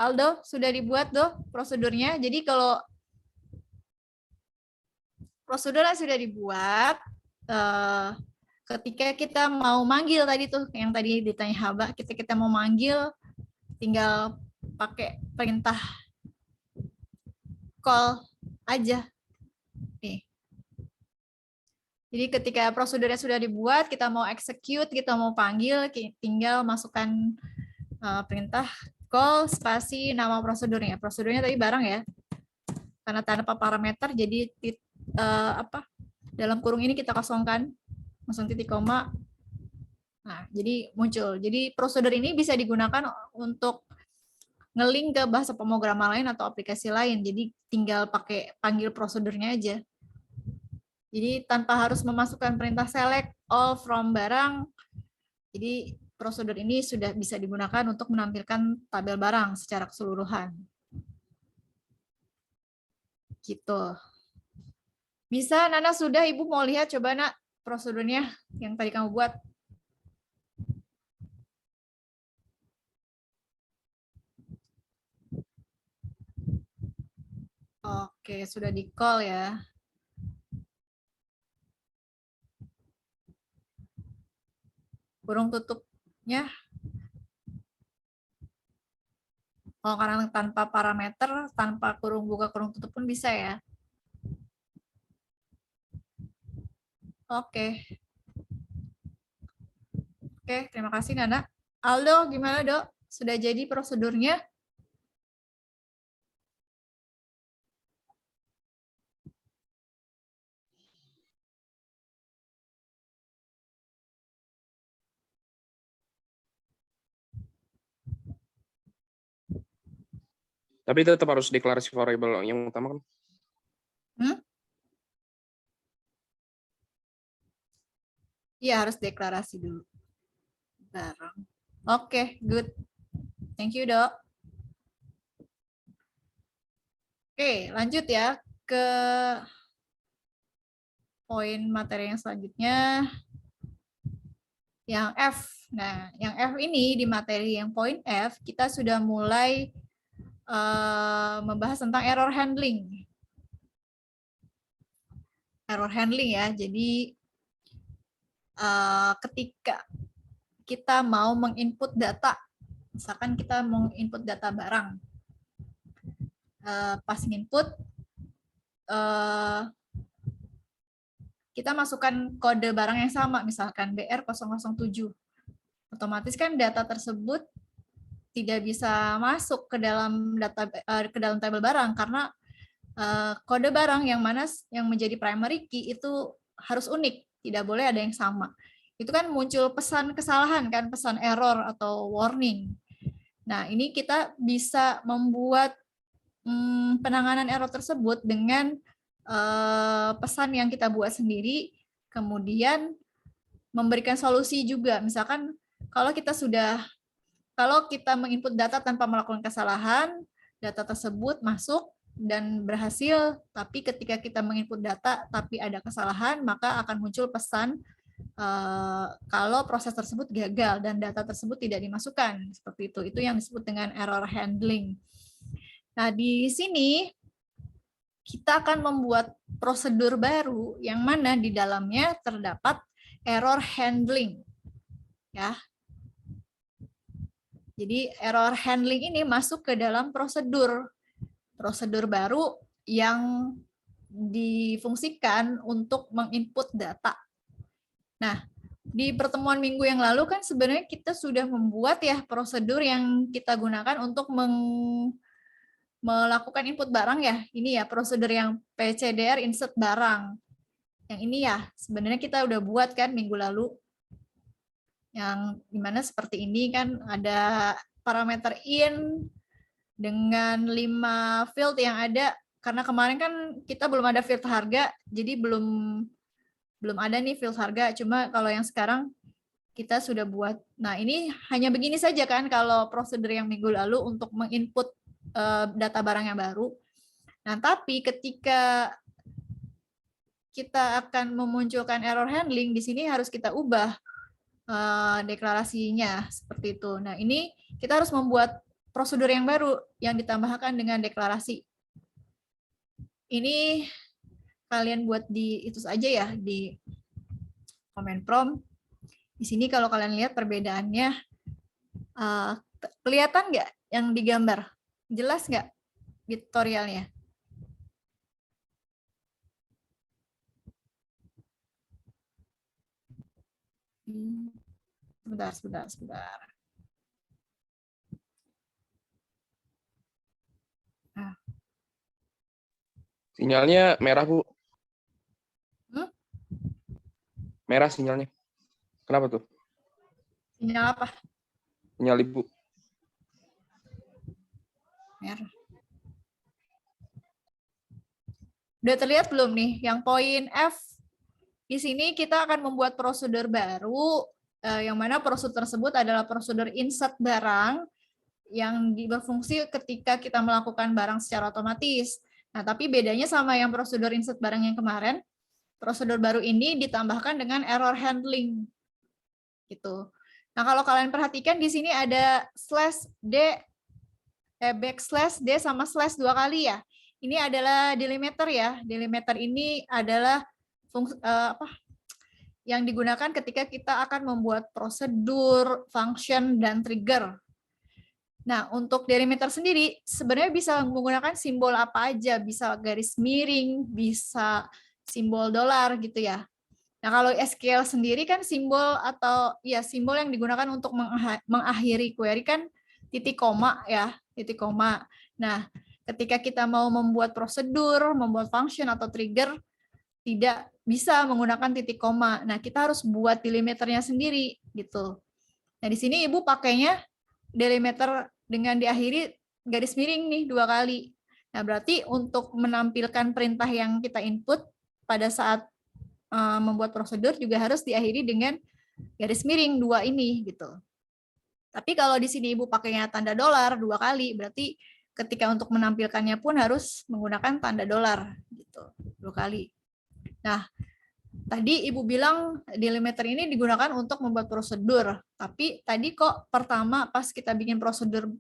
Aldo, sudah dibuat doh prosedurnya. Jadi kalau prosedurnya sudah dibuat, ketika kita mau manggil tadi tuh, yang tadi ditanya Haba, kita mau manggil, tinggal pakai perintah call aja. Nih. Jadi ketika prosedurnya sudah dibuat, kita mau execute, kita mau panggil, tinggal masukkan perintah call spasi nama prosedurnya. Prosedurnya tadi barang ya. Karena tanpa parameter, jadi dalam kurung ini kita kosongkan, langsung titik koma. Nah, jadi muncul. Jadi prosedur ini bisa digunakan untuk nge-link ke bahasa pemrograman lain atau aplikasi lain. Jadi tinggal pakai panggil prosedurnya aja. Jadi tanpa harus memasukkan perintah select all from barang. Jadi prosedur ini sudah bisa digunakan untuk menampilkan tabel barang secara keseluruhan. Gitu. Bisa, Nana sudah, Ibu mau lihat coba Nak prosedurnya yang tadi kamu buat. Oke, sudah di call ya. Kurung tutupnya. Oh, karena tanpa parameter, tanpa kurung buka kurung tutup pun bisa ya. Oke. Oke, terima kasih Nana. Aldo, gimana Dok? Sudah jadi prosedurnya? Tapi tetap harus deklarasi variabel yang utama kan? Iya, harus deklarasi dulu. Barang. Oke, good. Thank you, Dok. Oke, lanjut ya ke poin materi yang selanjutnya. Yang F. Nah, yang F ini di materi yang poin F, kita sudah mulai membahas tentang error handling. Error handling ya, jadi ketika kita mau menginput data, misalkan kita mau input data barang, pas input kita masukkan kode barang yang sama, misalkan BR007. Otomatis kan data tersebut tidak bisa masuk ke dalam tabel barang karena kode barang yang mana yang menjadi primary key itu harus unik, tidak boleh ada yang sama. Itu kan muncul pesan kesalahan kan, pesan error atau warning. Nah, ini kita bisa membuat penanganan error tersebut dengan pesan yang kita buat sendiri, kemudian memberikan solusi juga. Misalkan kalau kita menginput data tanpa melakukan kesalahan, data tersebut masuk dan berhasil, tapi ketika kita menginput data tapi ada kesalahan, maka akan muncul pesan kalau proses tersebut gagal dan data tersebut tidak dimasukkan. Seperti itu. Itu yang disebut dengan error handling. Nah, di sini kita akan membuat prosedur baru yang mana di dalamnya terdapat error handling. Ya. Jadi error handling ini masuk ke dalam prosedur baru yang difungsikan untuk menginput data. Nah, di pertemuan minggu yang lalu kan sebenarnya kita sudah membuat ya prosedur yang kita gunakan untuk melakukan input barang ya. Ini ya prosedur yang PCDR insert barang. Yang ini ya sebenarnya kita udah buat kan minggu lalu. Yang dimana seperti ini kan ada parameter in dengan 5 field yang ada, karena kemarin kan kita belum ada field harga, jadi belum ada nih field harga, cuma kalau yang sekarang kita sudah buat. Nah, ini hanya begini saja kan kalau prosedur yang minggu lalu untuk menginput data barang yang baru. Nah, tapi ketika kita akan memunculkan error handling, di sini harus kita ubah deklarasinya seperti itu. Nah, ini kita harus membuat prosedur yang baru yang ditambahkan dengan deklarasi. Ini kalian buat di itu saja ya, di command prompt. Di sini kalau kalian lihat perbedaannya, kelihatan nggak yang digambar? Jelas nggak tutorialnya? Sebentar. Nah. Sinyalnya merah, Bu. Merah sinyalnya. Kenapa tuh? Sinyal apa? Sinyal Ibu. Merah. Udah terlihat belum nih? Yang poin F, di sini kita akan membuat prosedur baru, yang mana prosedur tersebut adalah prosedur insert barang yang berfungsi ketika kita melakukan barang secara otomatis. Nah, tapi bedanya sama yang prosedur insert barang yang kemarin, prosedur baru ini ditambahkan dengan error handling. Gitu. Nah, kalau kalian perhatikan di sini ada backslash D sama slash 2 kali ya. Ini adalah delimiter ya. Delimiter ini adalah yang digunakan ketika kita akan membuat prosedur, function, dan trigger. Nah, untuk delimiter sendiri sebenarnya bisa menggunakan simbol apa aja, bisa garis miring, bisa simbol dolar gitu ya. Nah, kalau SQL sendiri kan simbol atau ya simbol yang digunakan untuk mengakhiri query kan titik koma ya, titik koma. Nah, ketika kita mau membuat prosedur, membuat function atau trigger tidak bisa menggunakan titik koma. Nah, kita harus buat delimiternya sendiri gitu. Nah, di sini Ibu pakainya delimiter dengan diakhiri garis miring nih 2 kali. Nah, berarti untuk menampilkan perintah yang kita input pada saat membuat prosedur juga harus diakhiri dengan garis miring 2 ini gitu. Tapi kalau di sini Ibu pakainya tanda dolar 2 kali, berarti ketika untuk menampilkannya pun harus menggunakan tanda dolar gitu 2 kali. Nah, tadi Ibu bilang delimiter ini digunakan untuk membuat prosedur, tapi tadi kok pertama pas kita bikin prosedur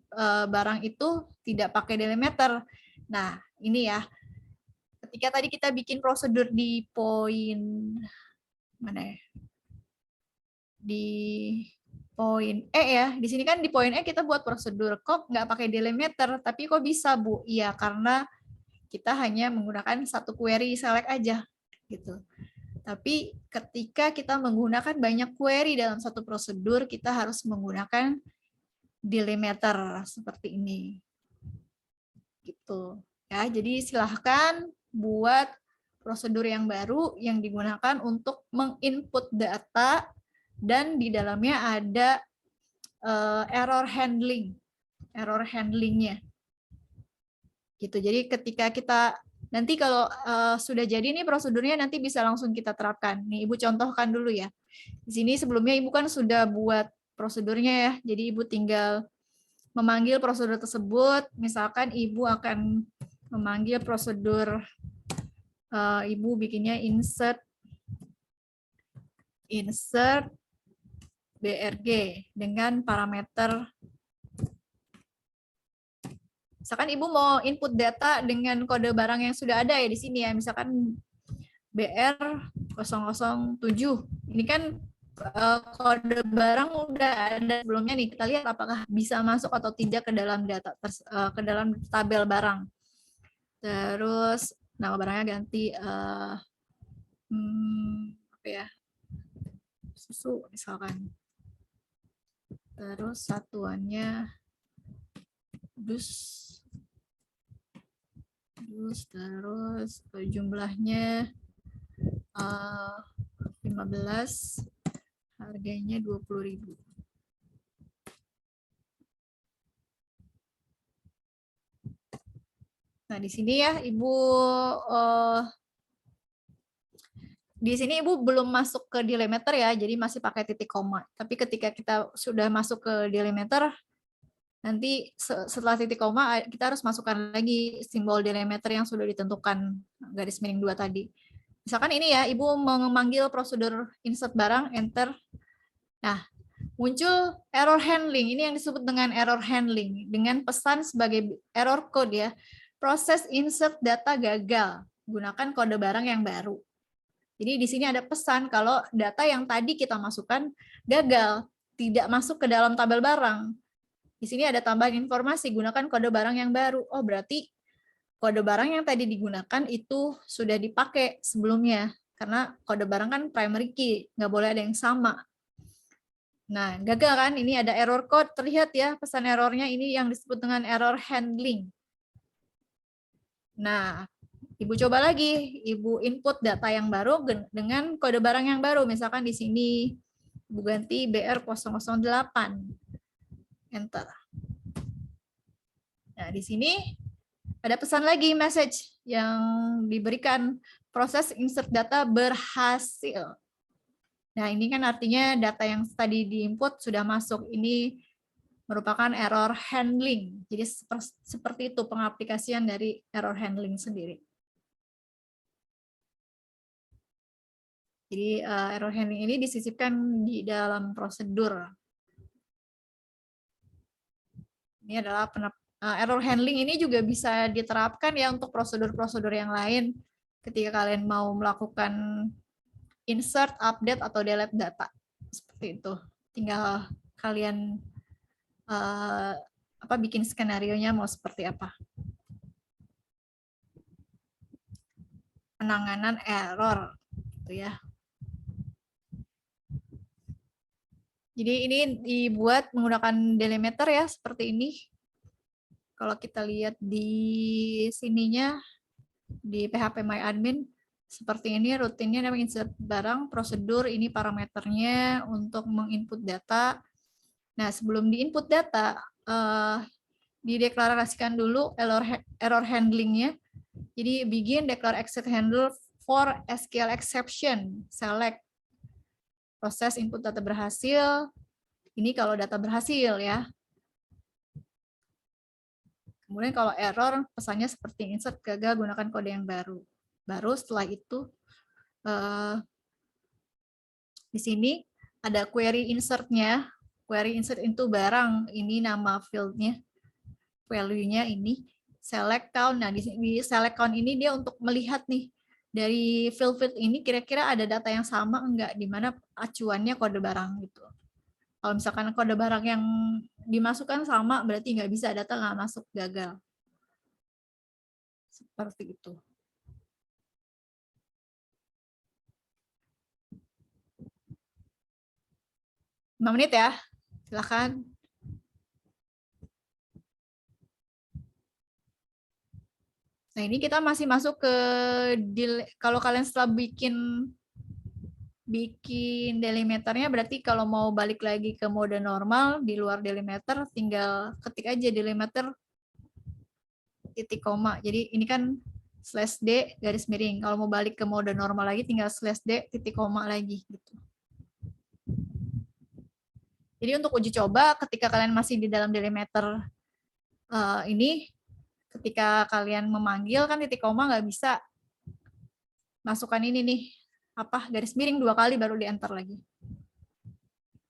barang itu tidak pakai delimiter. Nah, ini ya. Ketika tadi kita bikin prosedur di poin mana ya? Di poin E ya. Di sini kan di poin E kita buat prosedur. Kok nggak pakai delimiter, tapi kok bisa, Bu? Iya, karena kita hanya menggunakan satu query select aja gitu. Tapi ketika kita menggunakan banyak query dalam satu prosedur, kita harus menggunakan delimiter seperti ini. Gitu. Ya, jadi silahkan buat prosedur yang baru yang digunakan untuk menginput data dan di dalamnya ada error handlingnya. Gitu. Jadi ketika kita nanti kalau sudah jadi nih prosedurnya nanti bisa langsung kita terapkan. Nih Ibu contohkan dulu ya. Di sini sebelumnya Ibu kan sudah buat prosedurnya ya. Jadi Ibu tinggal memanggil prosedur tersebut. Misalkan Ibu akan memanggil prosedur, Ibu bikinnya insert BRG dengan parameter. Misalkan Ibu mau input data dengan kode barang yang sudah ada ya di sini ya, misalkan BR007. Ini kan kode barang udah ada sebelumnya nih. Kita lihat apakah bisa masuk atau tidak ke dalam data ke dalam tabel barang. Terus nama barangnya ganti apa ya? Susu misalkan. Terus satuannya terus jumlahnya 15, harganya 20.000. Nah, di sini ya Ibu di sini Ibu belum masuk ke delimiter ya, jadi masih pakai titik koma. Tapi ketika kita sudah masuk ke delimiter, nanti setelah titik koma kita harus masukkan lagi simbol delimiter yang sudah ditentukan garis miring 2 tadi. Misalkan ini ya, Ibu memanggil prosedur insert barang, enter. Nah, muncul error handling. Ini yang disebut dengan error handling. Dengan pesan sebagai error code ya. Proses insert data gagal. Gunakan kode barang yang baru. Jadi di sini ada pesan kalau data yang tadi kita masukkan gagal. Tidak masuk ke dalam tabel barang. Di sini ada tambahan informasi, gunakan kode barang yang baru. Oh, berarti kode barang yang tadi digunakan itu sudah dipakai sebelumnya. Karena kode barang kan primary key, nggak boleh ada yang sama. Nah, gagal kan? Ini ada error code, terlihat ya pesan errornya ini yang disebut dengan error handling. Nah, Ibu coba lagi, Ibu input data yang baru dengan kode barang yang baru. Misalkan di sini Ibu ganti BR008. Enter. Nah, di sini ada pesan lagi message yang diberikan, proses insert data berhasil. Nah, ini kan artinya data yang tadi diinput sudah masuk. Ini merupakan error handling. Jadi seperti itu pengaplikasian dari error handling sendiri. Jadi error handling ini disisipkan di dalam prosedur. Ini adalah error handling ini juga bisa diterapkan ya untuk prosedur-prosedur yang lain ketika kalian mau melakukan insert, update, atau delete data. Seperti itu. Tinggal kalian bikin skenario-nya mau seperti apa. Penanganan error gitu ya. Jadi ini dibuat menggunakan delimiter ya, seperti ini. Kalau kita lihat di sininya, di phpMyAdmin, seperti ini rutinnya namanya insert barang, prosedur, ini parameternya untuk menginput data. Nah, sebelum diinput data, dideklarasikan dulu error handlingnya. Jadi begin declare exit handle for SQL exception, select. Proses input data berhasil, ini kalau data berhasil ya. Kemudian kalau error, pesannya seperti insert gagal gunakan kode yang baru. Baru setelah itu, di sini ada query insert-nya. Query insert into barang, ini nama field-nya. Value-nya ini select count. Nah, di select count ini dia untuk melihat nih, dari field ini kira-kira ada data yang sama enggak, di mana acuannya kode barang gitu. Kalau misalkan kode barang yang dimasukkan sama, berarti nggak bisa, data nggak masuk, gagal. Seperti itu. Lima menit ya, silakan. Nah, ini kita masih masuk ke kalau kalian setelah bikin delimiternya, berarti kalau mau balik lagi ke mode normal di luar delimiter, tinggal ketik aja delimiter titik koma. Jadi ini kan /d garis miring. Kalau mau balik ke mode normal lagi, tinggal /d titik koma lagi gitu. Jadi untuk uji coba, ketika kalian masih di dalam delimiter ini, ketika kalian memanggil kan titik koma nggak bisa, masukkan ini nih, garis miring 2 kali baru di enter lagi.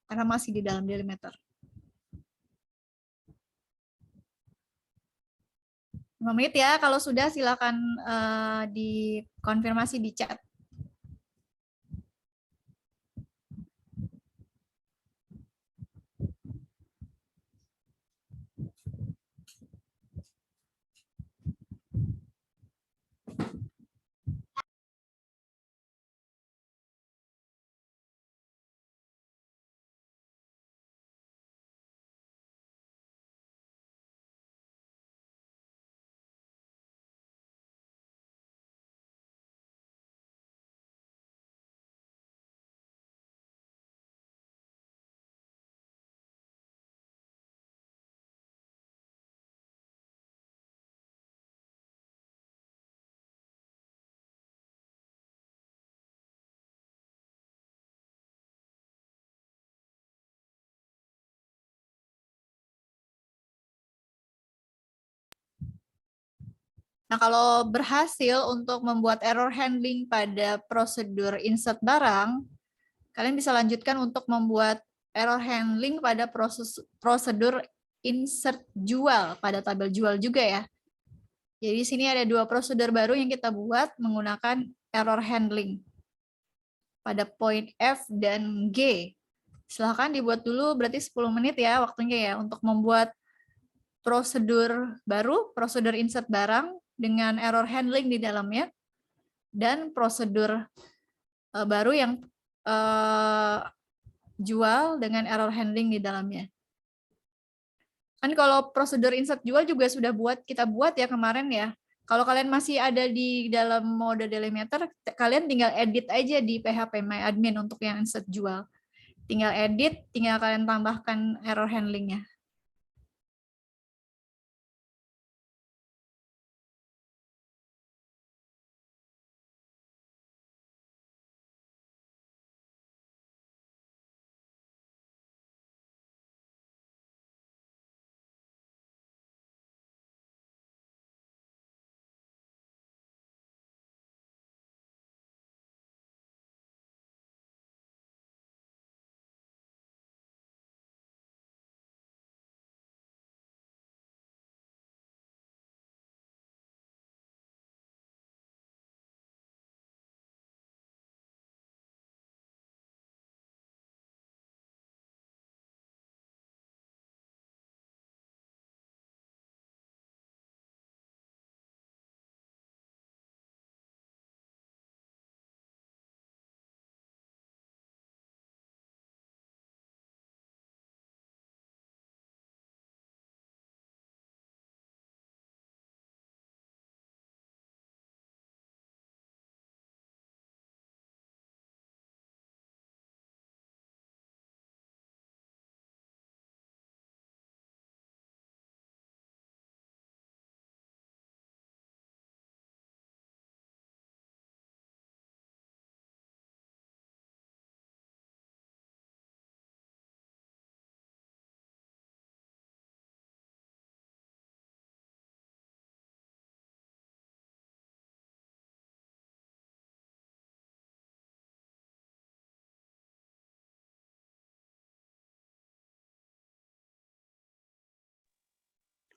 Karena masih di dalam delimiter. 5 menit ya, kalau sudah silakan dikonfirmasi di chat. Nah, kalau berhasil untuk membuat error handling pada prosedur insert barang, kalian bisa lanjutkan untuk membuat error handling pada prosedur insert jual pada tabel jual juga ya. Jadi di sini ada 2 prosedur baru yang kita buat menggunakan error handling pada poin F dan G. Silahkan dibuat dulu, berarti 10 menit ya waktunya ya untuk membuat prosedur baru, prosedur insert barang dengan error handling di dalamnya, dan prosedur baru yang jual dengan error handling di dalamnya. Kan kalau prosedur insert jual juga sudah kita buat ya kemarin ya. Kalau kalian masih ada di dalam mode delimiter, kalian tinggal edit aja di PHP My Admin untuk yang insert jual. Tinggal edit, tinggal kalian tambahkan error handlingnya.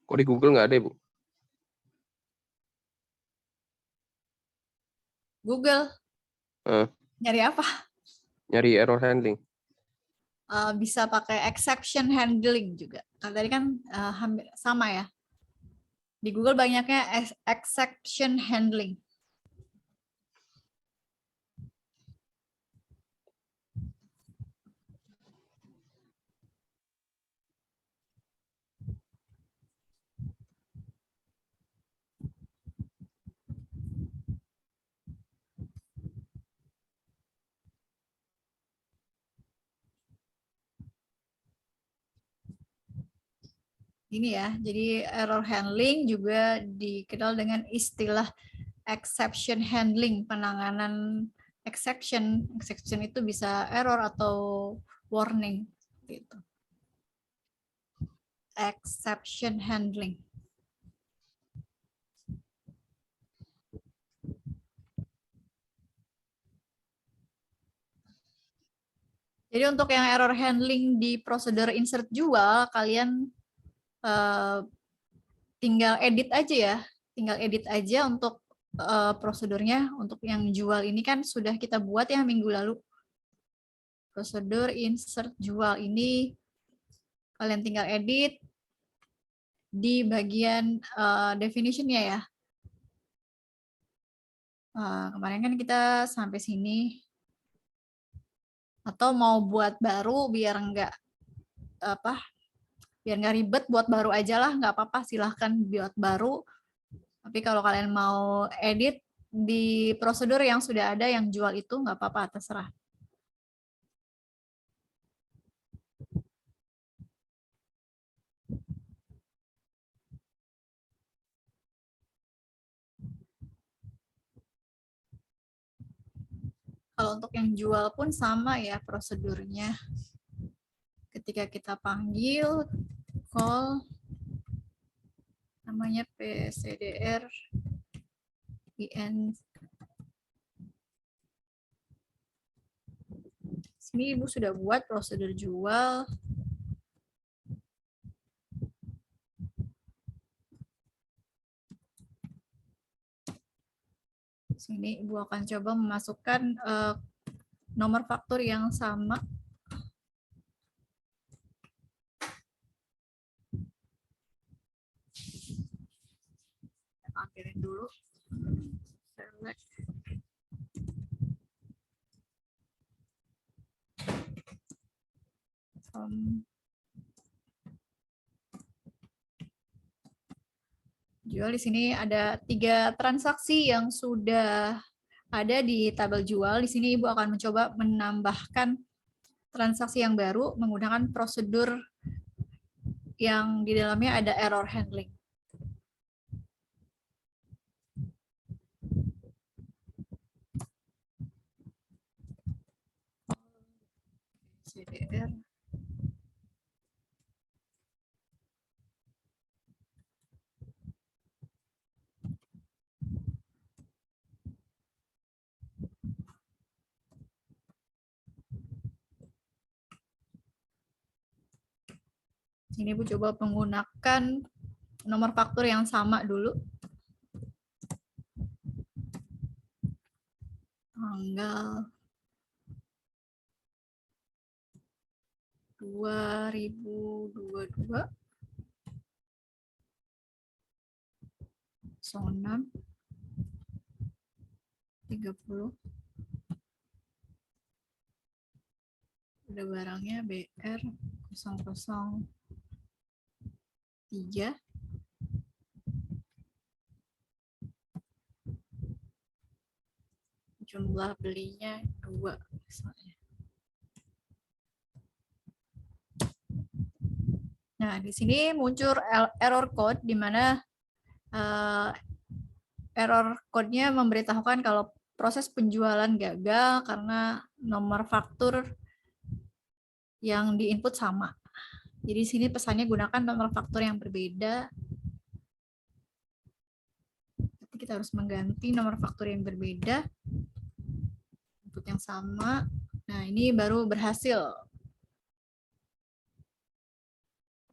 Kok di Google nggak ada, Bu? Google, Eh, nyari apa? nyari error handling. Bisa pakai exception handling juga. Kalau tadi kan hampir sama ya. Di Google banyaknya exception handling. Ini ya, jadi error handling juga dikenal dengan istilah exception handling, penanganan exception. Exception itu bisa error atau warning gitu. Exception handling. Jadi untuk yang error handling di prosedur insert jual, kalian tinggal edit aja ya. Tinggal edit aja untuk prosedurnya. Untuk yang jual ini kan sudah kita buat ya minggu lalu. Prosedur insert jual ini kalian tinggal edit di bagian definition-nya ya. Kemarin kan kita sampai sini. Atau mau buat baru biar nggak ribet, buat baru aja lah, nggak apa-apa, silahkan buat baru. Tapi kalau kalian mau edit di prosedur yang sudah ada yang jual itu nggak apa-apa, terserah. Kalau untuk yang jual pun sama ya prosedurnya. Ketika kita panggil call namanya pcdr in. Sini Ibu sudah buat prosedur jual. Sini Ibu akan coba memasukkan nomor faktur yang sama. Ambilin dulu. Select. Jual di sini ada 3 transaksi yang sudah ada di tabel jual. Di sini Ibu akan mencoba menambahkan transaksi yang baru menggunakan prosedur yang di dalamnya ada error handling. CDR. Ini Bu coba menggunakan nomor faktur yang sama dulu. Tanggal 2022 06 30. Ada barangnya BR 003. Jumlah belinya 2 misalnya. Nah, di sini muncul error code di mana error code-nya memberitahukan kalau proses penjualan gagal karena nomor faktur yang diinput sama. Jadi di sini pesannya gunakan nomor faktur yang berbeda. Tapi kita harus mengganti nomor faktur yang berbeda. Input yang sama. Nah, ini baru berhasil.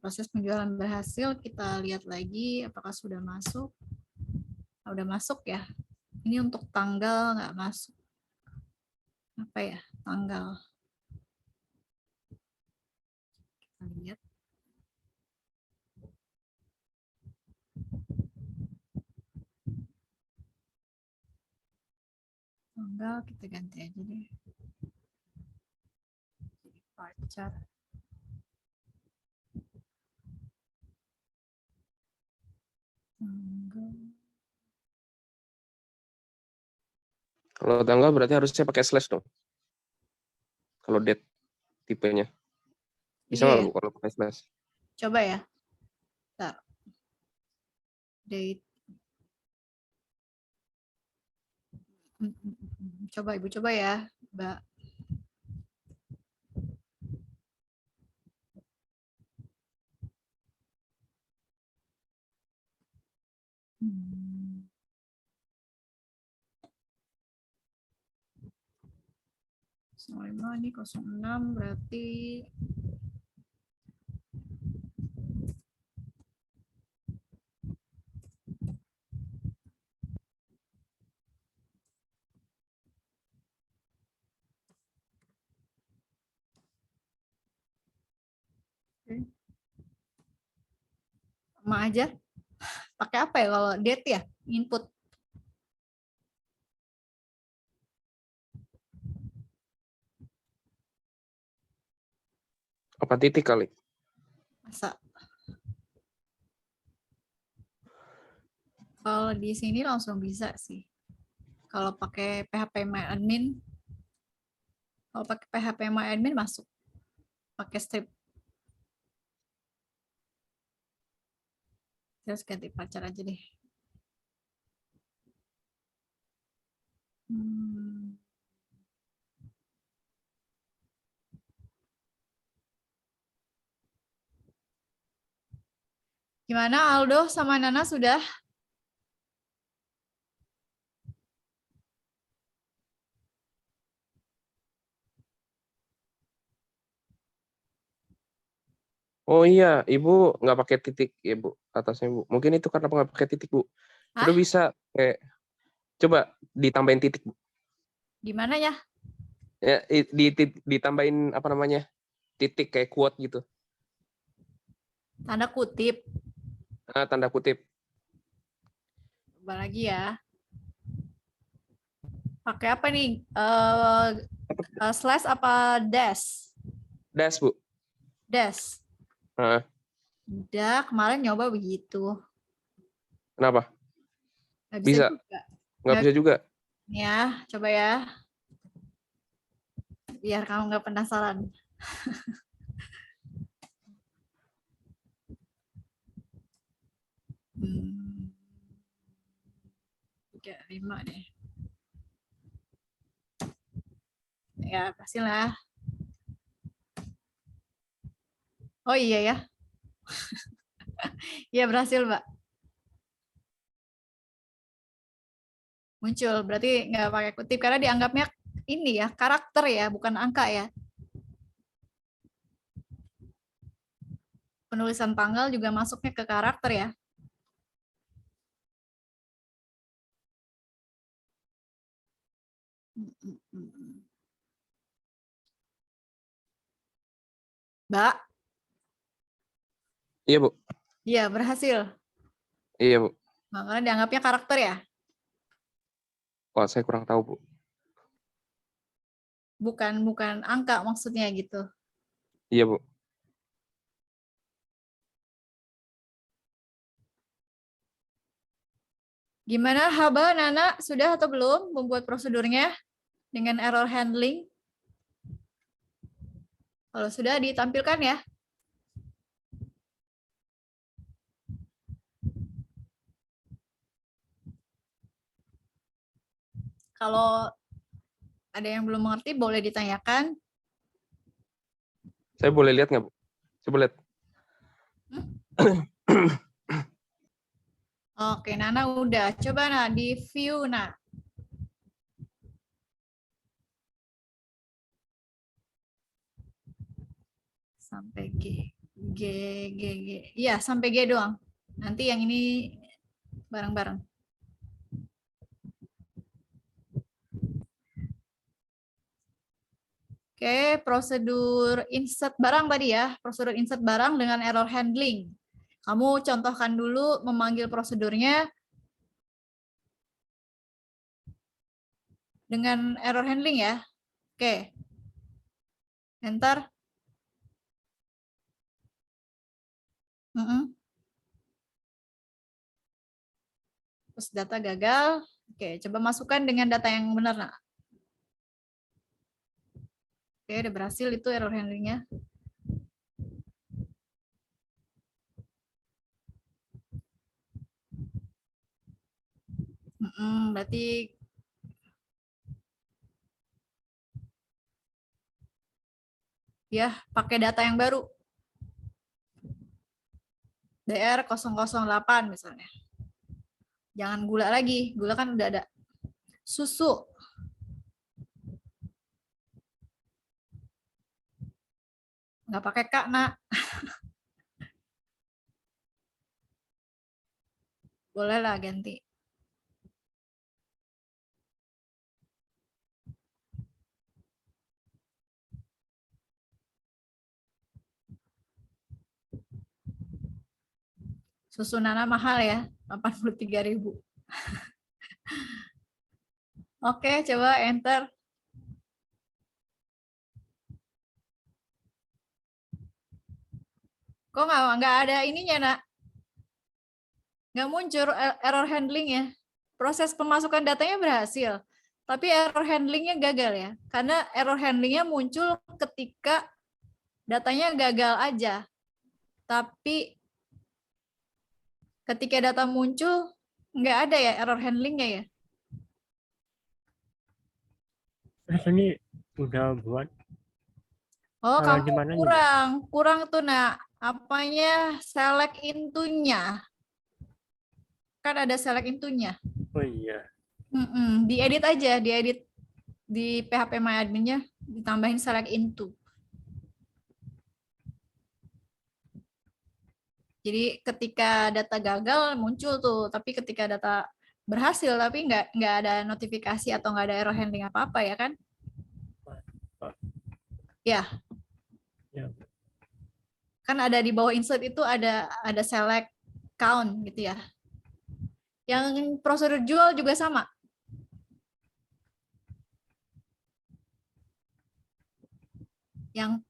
Proses penjualan berhasil, kita lihat lagi apakah sudah masuk. Nah, udah masuk ya. Ini untuk tanggal nggak masuk. Apa ya? Tanggal. Kita lihat. Tanggal kita ganti aja deh. Bar chart. Kalau tanggal berarti harusnya pakai slash dong. Kalau date tipenya. Bisa nggak Iya. Bu kalau pakai slash? Coba ya. Bentar. Date. Coba Ibu coba ya, Mbak. Ini 06 berarti sama aja. Pakai apa ya kalau date ya? Input. Apa titik kali? Masa? Kalau di sini langsung bisa sih. Kalau pakai PHP MyAdmin, kalau pakai PHP MyAdmin masuk. Pakai strip. Terus ganti pacar aja deh. Gimana Aldo sama Nana sudah? Oh iya, Ibu nggak pakai titik ya Bu atasnya Bu. Mungkin itu karena nggak pakai titik Bu. Hah? Udah bisa kayak coba ditambahin titik Bu. Gimana ya? Ya ditambahin apa namanya? Titik kayak quote gitu. Tanda kutip. Nah, tanda kutip. Coba lagi ya. Pakai apa nih? Slash apa dash? Dash Bu. Des. Nah, Udah, kemarin nyoba begitu. kenapa? Nggak bisa Bisa? juga. Nggak bisa juga? Ya, coba ya. Biar kamu nggak penasaran. Hmm. 35 deh. Ya, pastilah. Oh iya ya. Iya berhasil, Mbak. Muncul, berarti nggak pakai kutip karena dianggapnya ini ya, karakter ya, bukan angka ya. Penulisan tanggal juga masuknya ke karakter ya. Mbak, Iya, Bu. iya berhasil. Iya, Bu. Makanya dianggapnya karakter ya, Wah, saya kurang tahu, Bu. bukan angka maksudnya gitu. Iya, Bu. Gimana Haba, Nana, sudah atau belum membuat prosedurnya dengan error handling? Kalau sudah ditampilkan ya. Kalau ada yang belum mengerti boleh ditanyakan. Saya boleh lihat nggak, Bu? Coba lihat. Oke, Nana udah. Coba Nah di view Nah. Sampai G. G, G, G. Iya, sampai G doang. Nanti yang ini bareng-bareng. Oke, prosedur insert barang tadi ya. Prosedur insert barang dengan error handling. Kamu contohkan dulu memanggil prosedurnya dengan error handling ya. Oke. Enter. Terus data gagal. Oke, coba masukkan dengan data yang benar, Nak. Oke, udah berhasil itu error handlingnya. Berarti ya pakai data yang baru. DR 008 misalnya. Jangan gula lagi, gula kan udah ada. Susu. Nggak pakai Kak, Nak. Boleh lah ganti. Susu Nana mahal ya, 83.000. Oke, coba enter. Kok nggak ada ininya, Nak? Nggak muncul error handlingnya. Proses pemasukan datanya berhasil, tapi error handlingnya gagal ya. Karena error handlingnya muncul ketika datanya gagal aja. Tapi ketika data muncul, nggak ada ya error handlingnya ya. Terus ini udah buat Oh, di kamu mananya? kurang tuh Nak. Apanya select into-nya. Kan ada select into-nya. Oh iya. Diedit aja, diedit di PHP MyAdmin-nya, ditambahin select into. Jadi ketika data gagal muncul tuh, tapi ketika data berhasil tapi nggak ada notifikasi atau nggak ada error handling apa-apa ya kan? Ya. Ya. Kan ada di bawah insert itu ada select count gitu ya. Yang prosedur jual juga sama.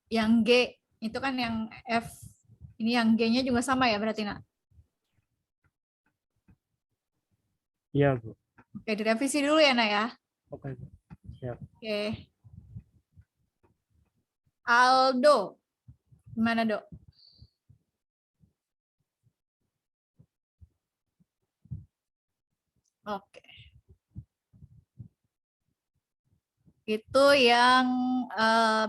Yang G Itu kan yang F. Ini yang G-nya juga sama ya berarti, Nak? Iya, Bu. Oke, direvisi dulu ya, Nak ya. Oke, Bu. Siap. Oke. Aldo. Gimana, Dok? Oke. Itu yang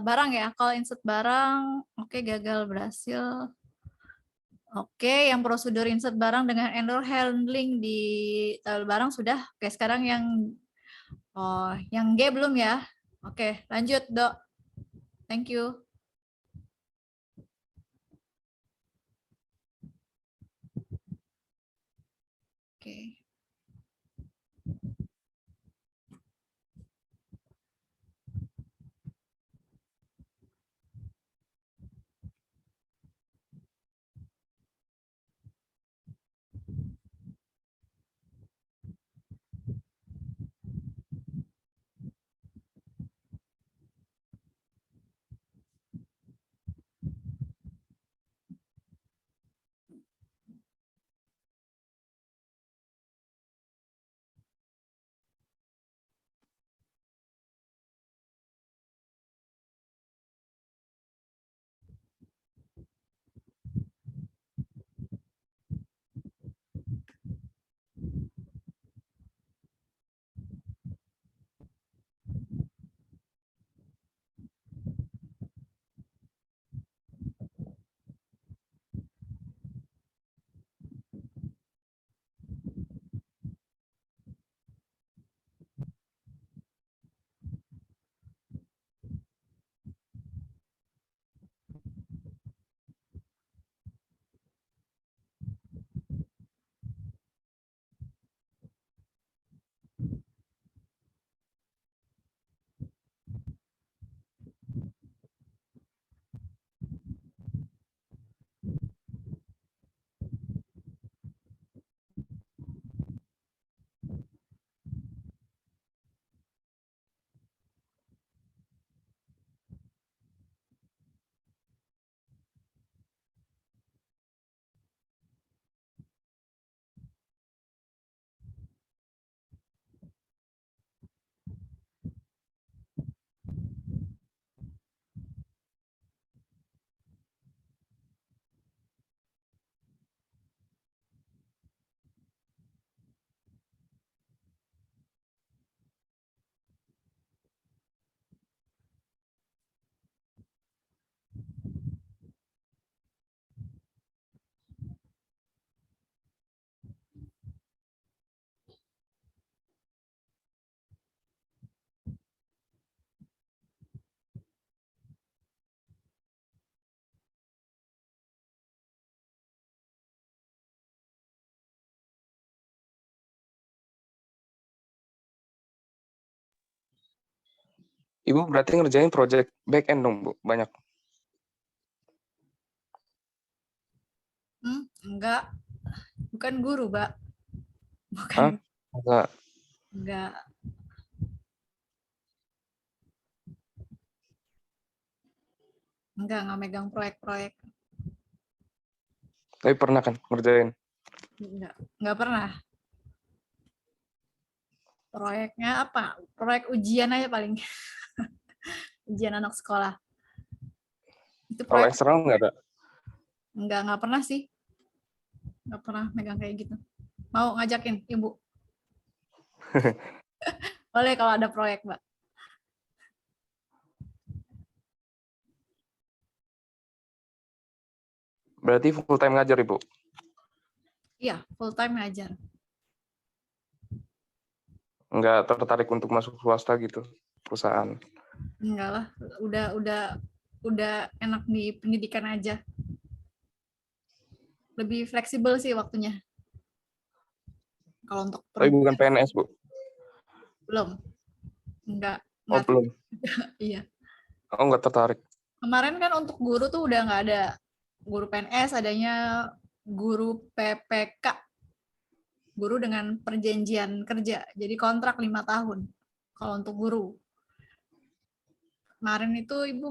barang ya. Kalau insert barang, oke, gagal berhasil. Oke, yang prosedur insert barang dengan error handling di tabel barang sudah. Oke, sekarang yang G belum ya. Oke, lanjut, Dok. Thank you. Oke. Ibu berarti ngerjain project back end dong, Bu? Banyak. Enggak. Bukan guru, Mbak. Bukan. Hah? Enggak. Enggak. Enggak megang proyek-proyek. Tapi pernah kan ngerjain? Enggak pernah. Proyeknya apa? Proyek ujian aja paling. Ujian anak sekolah. Itu Kalau proyek eksternal nggak ada? enggak pernah sih. Enggak pernah megang kayak gitu. Mau ngajakin Ibu? Boleh kalau ada proyek, Mbak. Berarti full time ngajar, Ibu? Iya, full time ngajar. Nggak tertarik untuk masuk swasta gitu, perusahaan? Enggak lah, udah enak di pendidikan aja. Lebih fleksibel sih waktunya. Kalau untuk Tapi bukan PNS, Bu? belum. Enggak Oh, belum. iya. Oh, nggak tertarik. Kemarin kan untuk guru tuh udah nggak ada guru PNS, adanya guru PPK, guru dengan perjanjian kerja, jadi kontrak 5 tahun. Kalau untuk guru, kemarin itu Ibu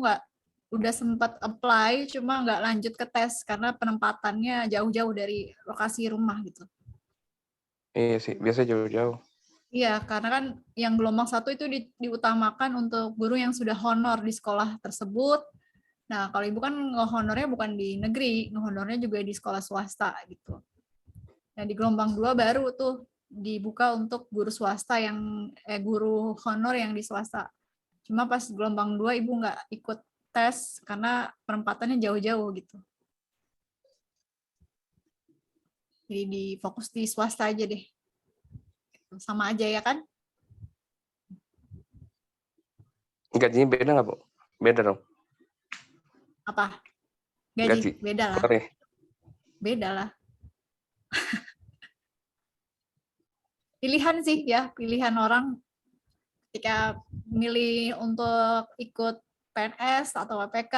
udah sempat apply cuma nggak lanjut ke tes karena penempatannya jauh-jauh dari lokasi rumah gitu. Iya sih, biasa jauh-jauh. Iya, karena kan yang gelombang 1 itu diutamakan untuk guru yang sudah honor di sekolah tersebut. Nah, kalau ibu kan ngehonornya bukan di negeri, ngehonornya juga di sekolah swasta gitu. Nah, di gelombang 2 baru tuh dibuka untuk guru swasta yang guru honor yang di swasta. Cuma pas gelombang 2 ibu nggak ikut tes karena penempatannya jauh-jauh gitu. Jadi difokus di swasta aja deh. Sama aja ya kan? Gajinya beda nggak, Bu? Beda dong. Apa? Gaji. Gaji? Beda lah. Sorry. Beda lah. Pilihan sih ya, pilihan orang ketika milih untuk ikut PNS atau WPK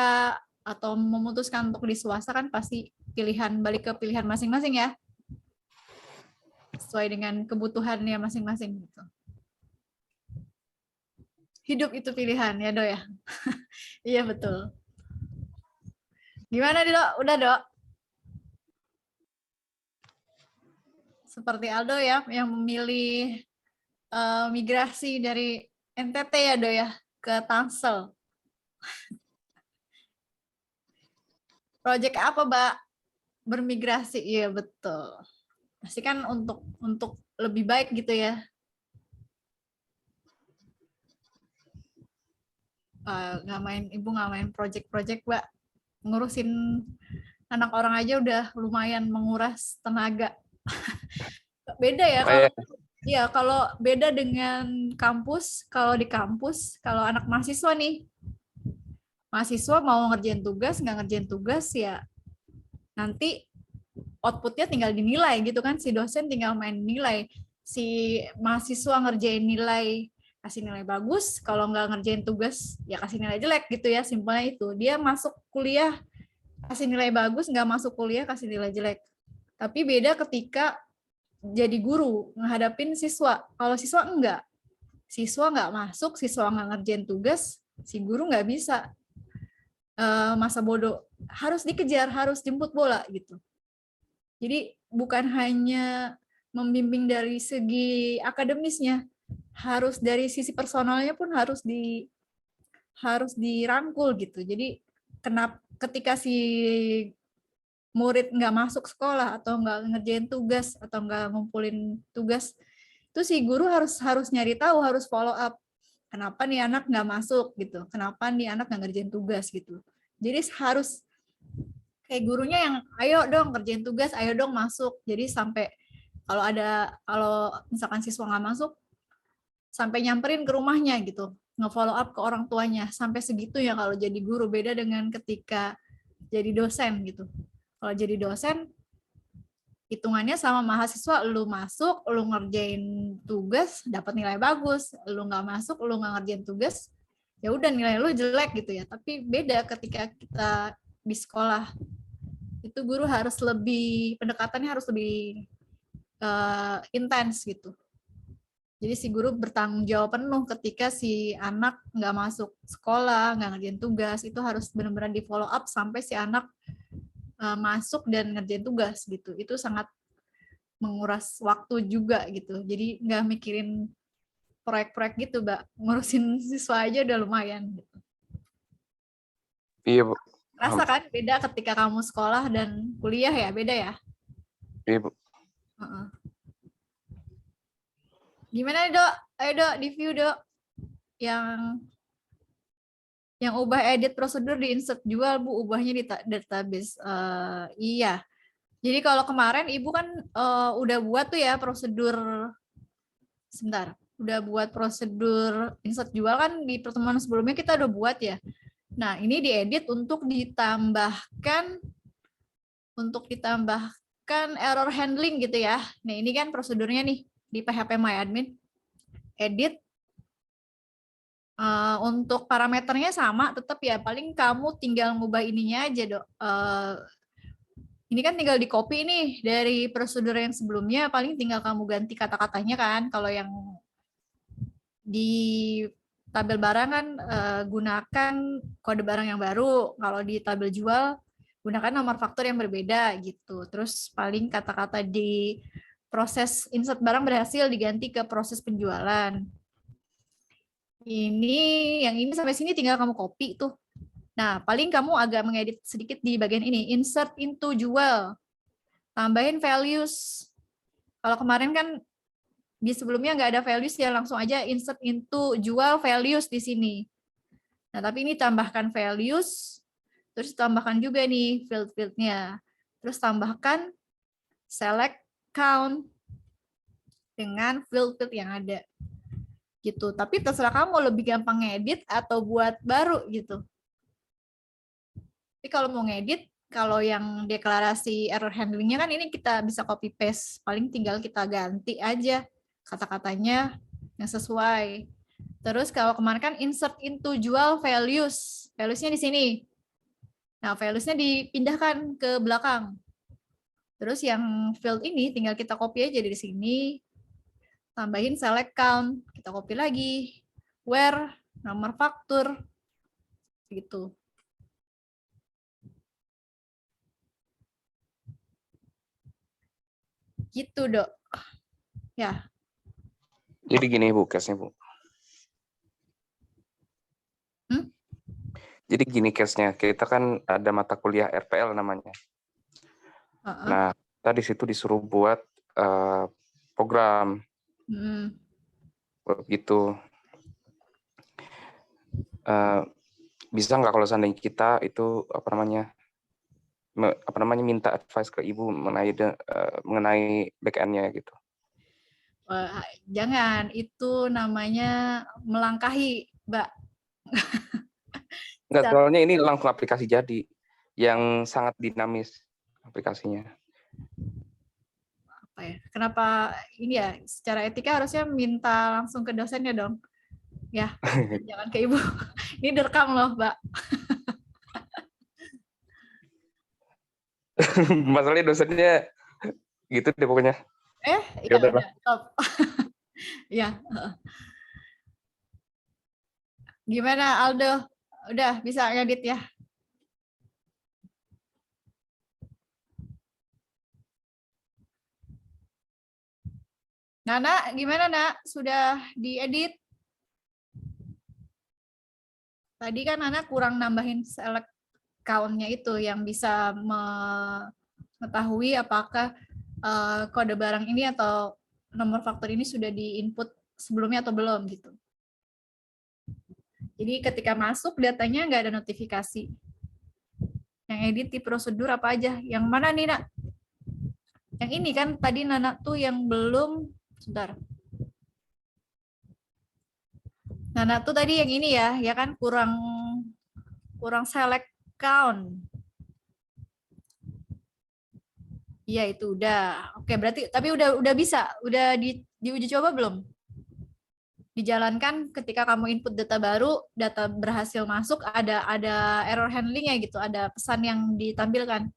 atau memutuskan untuk di swasta kan pasti pilihan, balik ke pilihan masing-masing ya. Sesuai dengan kebutuhannya masing-masing gitu. Hidup itu pilihan ya, Dok ya. Iya betul. Gimana, Dok? Udah, Dok? Seperti Aldo ya yang memilih migrasi dari NTT ya, Dok ya, ke Tangsel. Project apa, Mbak? Bermigrasi. Iya, betul. Pasti kan untuk lebih baik gitu ya. Ibu nggak main project-project, Mbak. Ngurusin anak orang aja udah lumayan menguras tenaga. Beda ya kalau ya kalau beda dengan kampus, kalau di kampus, kalau anak mahasiswa nih, mahasiswa mau ngerjain tugas, nggak ngerjain tugas ya nanti outputnya tinggal dinilai gitu kan, si dosen tinggal main nilai, si mahasiswa ngerjain nilai kasih nilai bagus, kalau nggak ngerjain tugas ya kasih nilai jelek gitu ya, simpelnya itu. Dia masuk kuliah kasih nilai bagus, nggak masuk kuliah kasih nilai jelek. Tapi beda ketika jadi guru menghadapin siswa. Kalau siswa enggak, siswa nggak masuk, siswa nggak ngerjain tugas, si guru nggak bisa masa bodoh, harus dikejar, harus jemput bola gitu. Jadi bukan hanya membimbing dari segi akademisnya, harus dari sisi personalnya pun harus dirangkul gitu. Jadi ketika si murid nggak masuk sekolah atau nggak ngerjain tugas atau nggak ngumpulin tugas, itu si guru harus nyari tahu, harus follow up. Kenapa nih anak nggak masuk gitu? Kenapa nih anak nggak ngerjain tugas gitu? Jadi harus kayak gurunya yang ayo dong kerjain tugas, ayo dong masuk. Jadi sampai kalau misalkan siswa nggak masuk, sampai nyamperin ke rumahnya gitu, nge-follow up ke orang tuanya, sampai segitu ya kalau jadi guru. Beda dengan ketika jadi dosen gitu. Kalau jadi dosen, hitungannya sama mahasiswa, lu masuk, lu ngerjain tugas, dapat nilai bagus, lu nggak masuk, lu nggak ngerjain tugas, ya udah nilai lu jelek gitu ya. Tapi beda ketika kita di sekolah, itu guru harus pendekatannya harus lebih intens gitu. Jadi si guru bertanggung jawab penuh ketika si anak nggak masuk sekolah, nggak ngerjain tugas, itu harus benar-benar di follow up sampai si anak masuk dan ngerjain tugas gitu. Itu sangat menguras waktu juga gitu. Jadi nggak mikirin proyek-proyek gitu, Mbak. Ngurusin siswa aja udah lumayan gitu. Iya, Bu. Rasa kan beda ketika kamu sekolah dan kuliah ya, beda ya? Iya, Bu. Gimana, Dok? Ayo, Dok, di view, Dok. Yang ubah edit prosedur di insert jual, Bu, ubahnya di database. Iya. Jadi kalau kemarin Ibu kan udah buat tuh ya prosedur, sebentar, udah buat prosedur insert jual kan di pertemuan sebelumnya kita udah buat ya. Nah, ini diedit untuk ditambahkan error handling gitu ya. Nah, ini kan prosedurnya nih di PHP MyAdmin. Edit untuk parameternya sama, tetap ya paling kamu tinggal ngubah ininya aja, Dok. Ini kan tinggal di copy nih dari prosedur yang sebelumnya, paling tinggal kamu ganti kata-katanya kan. Kalau yang di tabel barang kan gunakan kode barang yang baru. Kalau di tabel jual gunakan nomor faktur yang berbeda gitu. Terus paling kata-kata di proses insert barang berhasil diganti ke proses penjualan. Ini yang ini sampai sini tinggal kamu copy tuh. Nah, paling kamu agak mengedit sedikit di bagian ini, insert into jual. Tambahin values. Kalau kemarin kan di sebelumnya nggak ada values, ya langsung aja insert into jual values di sini. Nah, tapi ini tambahkan values, terus tambahkan juga nih field-fieldnya. Terus tambahkan select count dengan field-field yang ada. Gitu. Tapi terserah kamu lebih gampang ngedit atau buat baru gitu. Tapi kalau mau ngedit, kalau yang deklarasi error handlingnya kan ini kita bisa copy paste. Paling tinggal kita ganti aja kata-katanya yang sesuai. Terus kalau kemarin kan insert into jual values. Values-nya di sini. Nah, values-nya dipindahkan ke belakang. Terus yang field ini tinggal kita copy aja dari sini. Tambahin select count. Kita copy lagi. Where, nomor faktur. Gitu. Gitu, Dok. Ya. Jadi gini Bu, case-nya Bu. Jadi gini case-nya, kita kan ada mata kuliah RPL namanya. Nah, tadi situ disuruh buat program gitu. Bisa nggak kalau seandainya kita itu minta advice ke Ibu mengenai back-end-nya gitu. Jangan, itu namanya melangkahi, Mbak. Enggak, soalnya ini langsung aplikasi jadi yang sangat dinamis aplikasinya. Apa ya? Kenapa ini ya? Secara etika harusnya minta langsung ke dosennya dong. Ya, jangan ke Ibu. Ini direkam loh, Mbak. Masalahnya dosennya gitu deh pokoknya. Iya, udah. udah, stop. Ya. Gimana, Aldo? Udah bisa ngedit ya? Nana, gimana, Nak? Sudah diedit? Tadi kan Nana kurang nambahin select count-nya itu yang bisa mengetahui apakah kode barang ini atau nomor faktur ini sudah di-input sebelumnya atau belum gitu. Jadi ketika masuk datanya nggak ada notifikasi. Yang edit di prosedur apa aja? Yang mana nih, Nak? Yang ini kan tadi Nana tuh yang belum, sebentar. Nana tuh tadi yang ini ya kan kurang select count. Iya itu udah. Oke, berarti tapi udah bisa. Udah diuji coba belum? Dijalankan ketika kamu input data baru, data berhasil masuk, ada error handling ya gitu, ada pesan yang ditampilkan.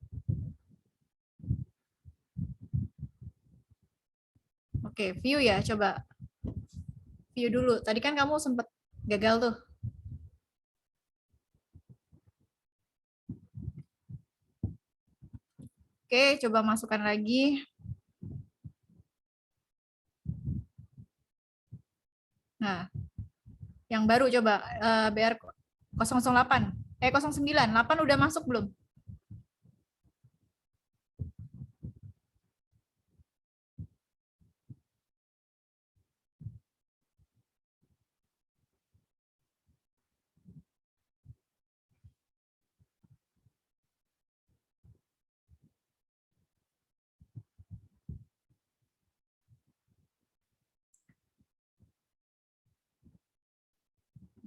Oke, view ya, coba. View dulu. Tadi kan kamu sempat gagal tuh. Oke, coba masukkan lagi. Nah, yang baru coba BR 008. 09. 8 udah masuk belum?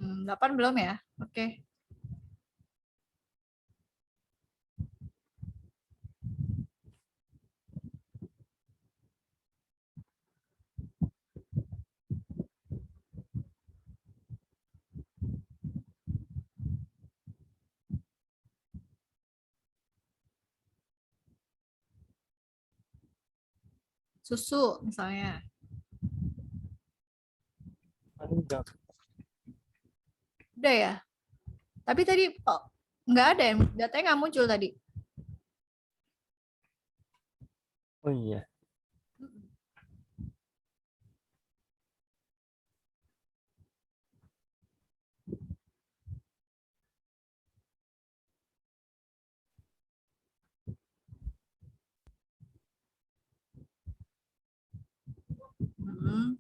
Hmm, 8 belum ya? Oke. Susu misalnya. Enggak. Udah ya. Tapi tadi nggak ada yang datanya nggak muncul tadi. Oh iya. Hmm,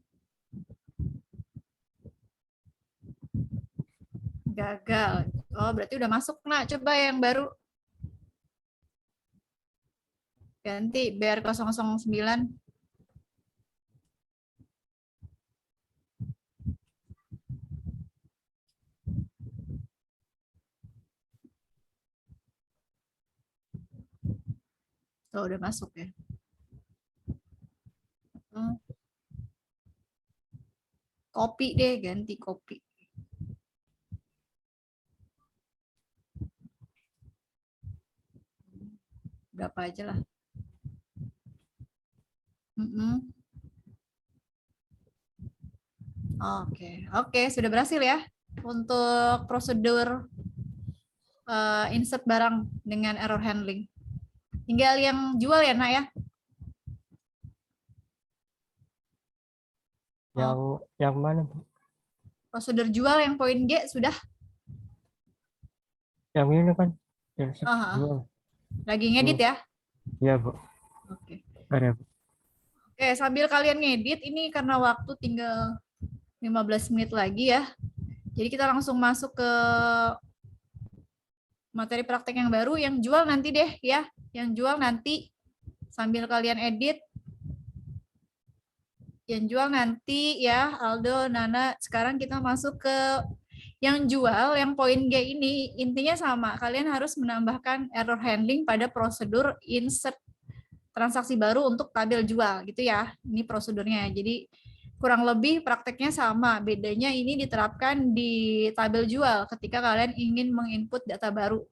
gagal. Oh, berarti udah masuk. Nah, coba yang baru. Ganti biar 009. Tuh, udah masuk ya. Hmm. Kopi deh, ganti kopi. Berapa aja lah. Mm-mm. Oke, sudah berhasil ya untuk prosedur insert barang dengan error handling. Tinggal yang jual ya, Nak ya. Yang mana, Bu? Prosedur jual yang poin G sudah. Yang ini kan. Yang Ah, jual. lagi ngedit ya. Iya, Bu. Oke. Ada, Bu. Oke, sambil kalian ngedit ini karena waktu tinggal 15 menit lagi ya. Jadi kita langsung masuk ke materi praktek yang baru. Yang jual nanti deh ya. Yang jual nanti sambil kalian edit. Yang jual nanti ya, Aldo, Nana. Sekarang kita masuk ke yang jual, yang poin G ini intinya sama. Kalian harus menambahkan error handling pada prosedur insert transaksi baru untuk tabel jual gitu ya. Ini prosedurnya. Jadi kurang lebih prakteknya sama. Bedanya ini diterapkan di tabel jual ketika kalian ingin menginput data baru.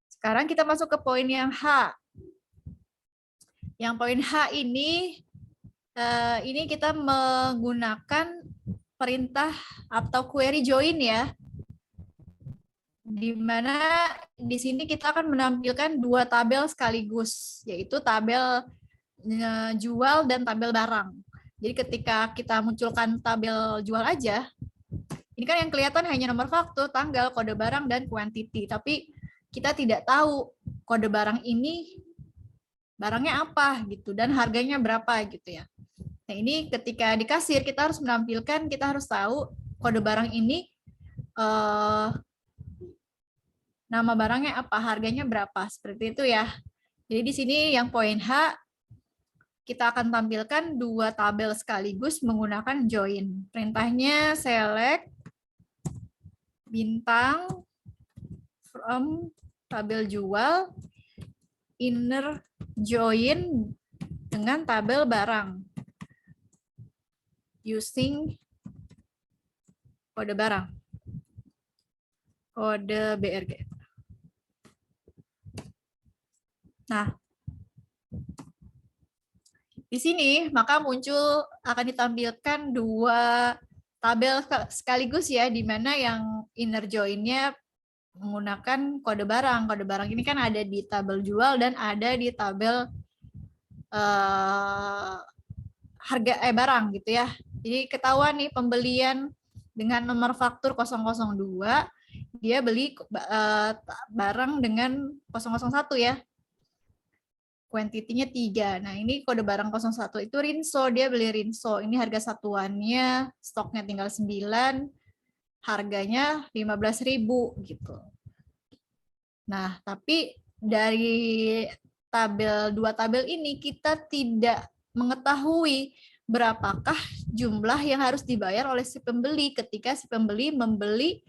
Sekarang kita masuk ke poin yang H. Yang poin H ini kita menggunakan perintah atau query join ya. Di mana di sini kita akan menampilkan dua tabel sekaligus, yaitu tabel jual dan tabel barang. Jadi ketika kita munculkan tabel jual aja, ini kan yang kelihatan hanya nomor faktur, tanggal, kode barang, dan quantity. Tapi kita tidak tahu kode barang ini barangnya apa gitu dan harganya berapa gitu ya. Nah ini ketika di kasir kita harus menampilkan, kita harus tahu kode barang ini nama barangnya apa, harganya berapa, seperti itu ya. Jadi di sini yang poin H kita akan tampilkan dua tabel sekaligus menggunakan join. Perintahnya select bintang from tabel jual inner join dengan tabel barang using kode barang, kode BRG. Nah, di sini maka muncul akan ditampilkan dua tabel sekaligus ya, di mana yang inner join-nya menggunakan kode barang. Kode barang ini kan ada di tabel jual dan ada di tabel harga barang gitu ya. Jadi ketahuan nih pembelian dengan nomor faktur 002, dia beli barang dengan 001 ya. Quantity-nya 3. Nah, ini kode barang 01 itu Rinso, dia beli Rinso. Ini harga satuannya, stoknya tinggal 9, harganya 15.000 gitu. Nah, tapi dari dua tabel ini kita tidak mengetahui berapakah jumlah yang harus dibayar oleh si pembeli ketika si pembeli membeli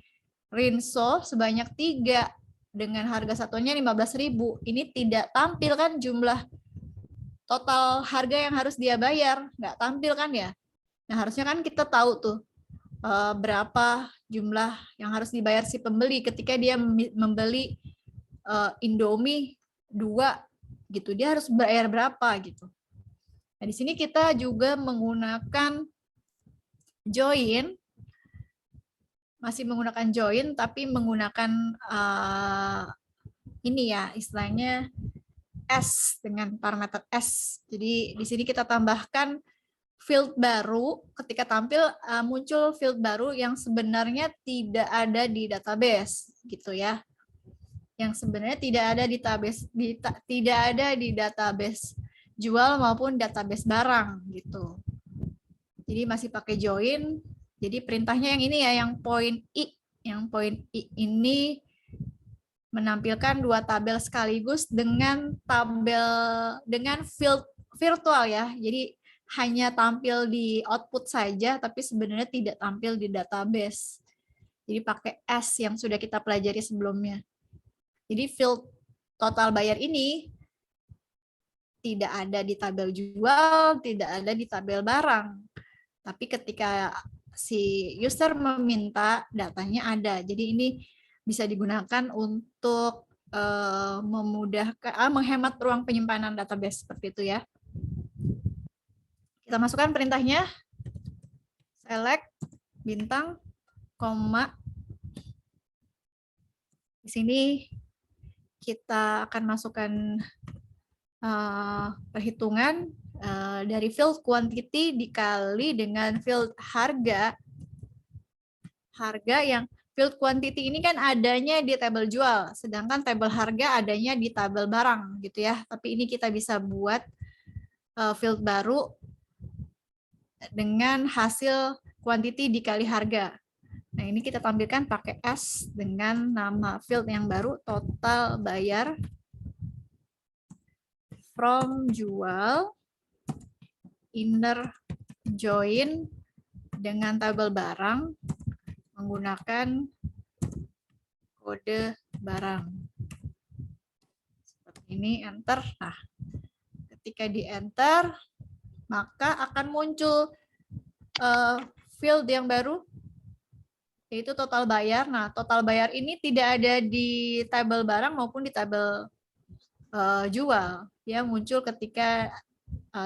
Rinso sebanyak 3 dengan harga satuannya 15.000. Ini tidak tampil kan jumlah total harga yang harus dia bayar, nggak tampil kan ya. Nah, harusnya kan kita tahu tuh berapa jumlah yang harus dibayar si pembeli ketika dia membeli Indomie 2 gitu, dia harus bayar berapa gitu. Nah, di sini kita juga menggunakan join masih menggunakan join tapi menggunakan ini ya istilahnya S dengan parameter S. Jadi di sini kita tambahkan field baru ketika tampil muncul field baru yang sebenarnya tidak ada di database gitu ya. Yang sebenarnya tidak ada di database jual maupun database barang gitu. Jadi masih pakai join. Jadi perintahnya yang ini ya, yang poin I. Yang poin I ini menampilkan dua tabel sekaligus dengan field virtual ya. Jadi hanya tampil di output saja, tapi sebenarnya tidak tampil di database. Jadi pakai S yang sudah kita pelajari sebelumnya. Jadi field total bayar ini tidak ada di tabel jual, tidak ada di tabel barang. Tapi ketika si user meminta, datanya ada. Jadi ini bisa digunakan untuk memudahkan, menghemat ruang penyimpanan database seperti itu ya. Kita masukkan perintahnya, select, bintang, koma. Di sini kita akan masukkan perhitungan dari field quantity dikali dengan field harga yang field quantity ini kan adanya di tabel jual, sedangkan tabel harga adanya di tabel barang gitu ya. Tapi ini kita bisa buat field baru dengan hasil quantity dikali harga. Nah, ini kita tampilkan pakai S dengan nama field yang baru, total bayar from jual inner join dengan tabel barang menggunakan kode barang. Seperti ini, enter. Nah, ketika di enter, maka akan muncul field yang baru, yaitu total bayar. Nah, total bayar ini tidak ada di tabel barang maupun di tabel jual. Ya, muncul ketika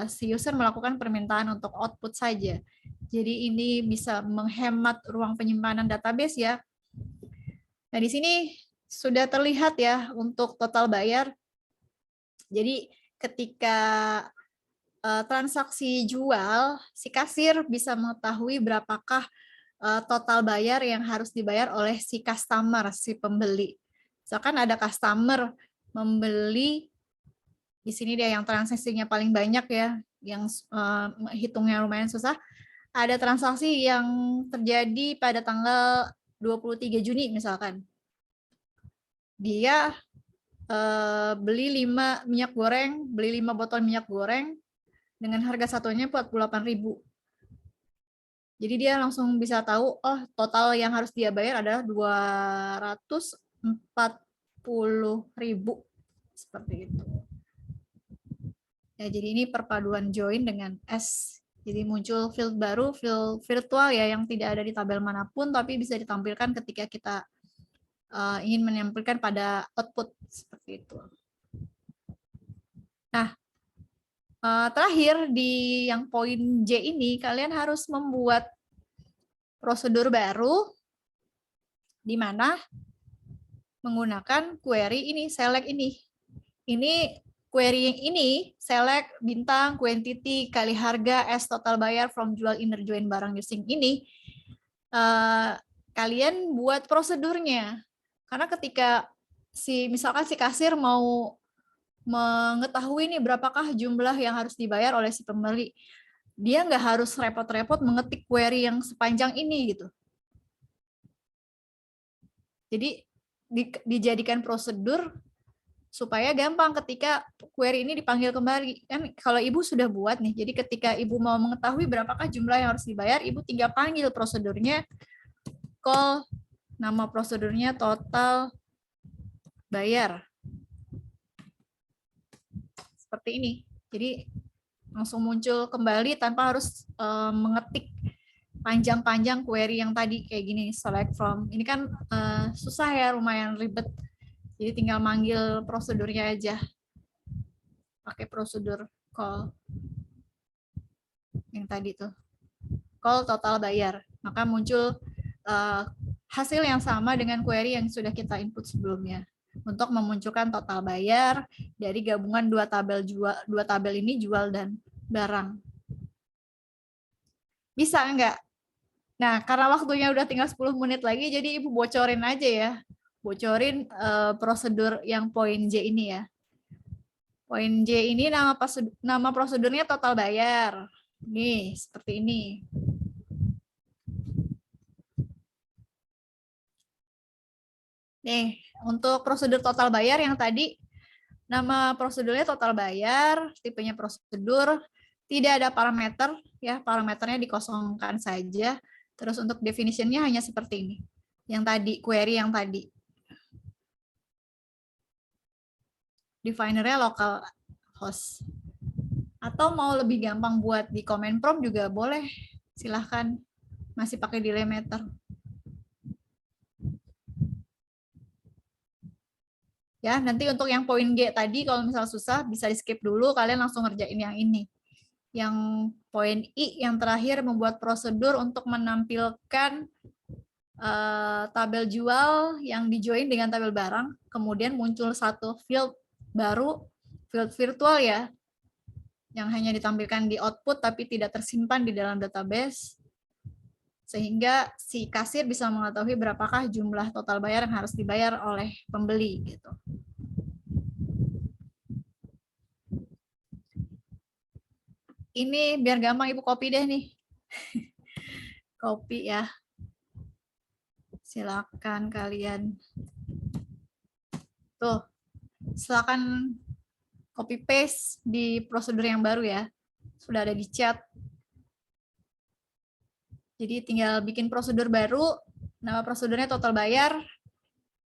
si user melakukan permintaan untuk output saja. Jadi ini bisa menghemat ruang penyimpanan database ya. Nah, di sini sudah terlihat ya untuk total bayar. Jadi ketika transaksi jual, si kasir bisa mengetahui berapakah total bayar yang harus dibayar oleh si customer, si pembeli. Misalkan ada customer membeli, di sini dia yang transaksinya paling banyak ya, yang hitungnya lumayan susah. Ada transaksi yang terjadi pada tanggal 23 Juni misalkan. Dia beli 5 minyak goreng, beli 5 botol minyak goreng dengan harga satunya 48.000. Jadi dia langsung bisa tahu, oh total yang harus dia bayar adalah 240.000. Seperti itu. Ya, jadi ini perpaduan join dengan S. Jadi muncul field baru, field virtual ya, yang tidak ada di tabel manapun, tapi bisa ditampilkan ketika kita ingin menampilkan pada output seperti itu. Nah, terakhir di yang poin J ini, kalian harus membuat prosedur baru di mana menggunakan query ini, select ini. Ini query yang ini, select bintang, quantity, kali harga, S total bayar from jual inner join barang using ini, kalian buat prosedurnya. Karena ketika misalkan si kasir mau mengetahui nih berapakah jumlah yang harus dibayar oleh si pembeli, dia nggak harus repot-repot mengetik query yang sepanjang ini gitu. Jadi dijadikan prosedur supaya gampang ketika query ini dipanggil kembali. Kan kalau ibu sudah buat nih, jadi ketika ibu mau mengetahui berapakah jumlah yang harus dibayar, ibu tinggal panggil prosedurnya, call nama prosedurnya total bayar. Seperti ini. Jadi langsung muncul kembali tanpa harus mengetik panjang-panjang query yang tadi kayak gini, select from. Ini kan susah ya, lumayan ribet. Jadi tinggal manggil prosedurnya aja. Pakai prosedur call. Yang tadi tuh. Call total bayar. Maka muncul hasil yang sama dengan query yang sudah kita input sebelumnya untuk memunculkan total bayar dari gabungan dua tabel ini, jual dan barang. Bisa enggak? Nah, karena waktunya udah tinggal 10 menit lagi, jadi Ibu bocorin aja ya. Bocorin prosedur yang poin J ini ya. Poin J ini nama prosedurnya total bayar. Nih, seperti ini. Nih, untuk prosedur total bayar yang tadi, nama prosedurnya total bayar, tipenya prosedur, tidak ada parameter, ya parameternya dikosongkan saja. Terus untuk definitionnya hanya seperti ini. Yang tadi, query yang tadi. Definernya local host. Atau mau lebih gampang buat di command prompt juga boleh. Silahkan, masih pakai delay meter. Ya, nanti untuk yang poin G tadi kalau misal susah bisa di skip dulu, kalian langsung ngerjain yang ini. Yang poin I yang terakhir membuat prosedur untuk menampilkan tabel jual yang dijoin dengan tabel barang, kemudian muncul satu field baru, field virtual ya, yang hanya ditampilkan di output tapi tidak tersimpan di dalam database, sehingga si kasir bisa mengetahui berapakah jumlah total bayar yang harus dibayar oleh pembeli gitu. Ini biar gampang Ibu copy deh nih. Copy ya. Silakan kalian. Tuh, silakan copy paste di prosedur yang baru ya. Sudah ada di chat. Jadi tinggal bikin prosedur baru, nama prosedurnya total bayar,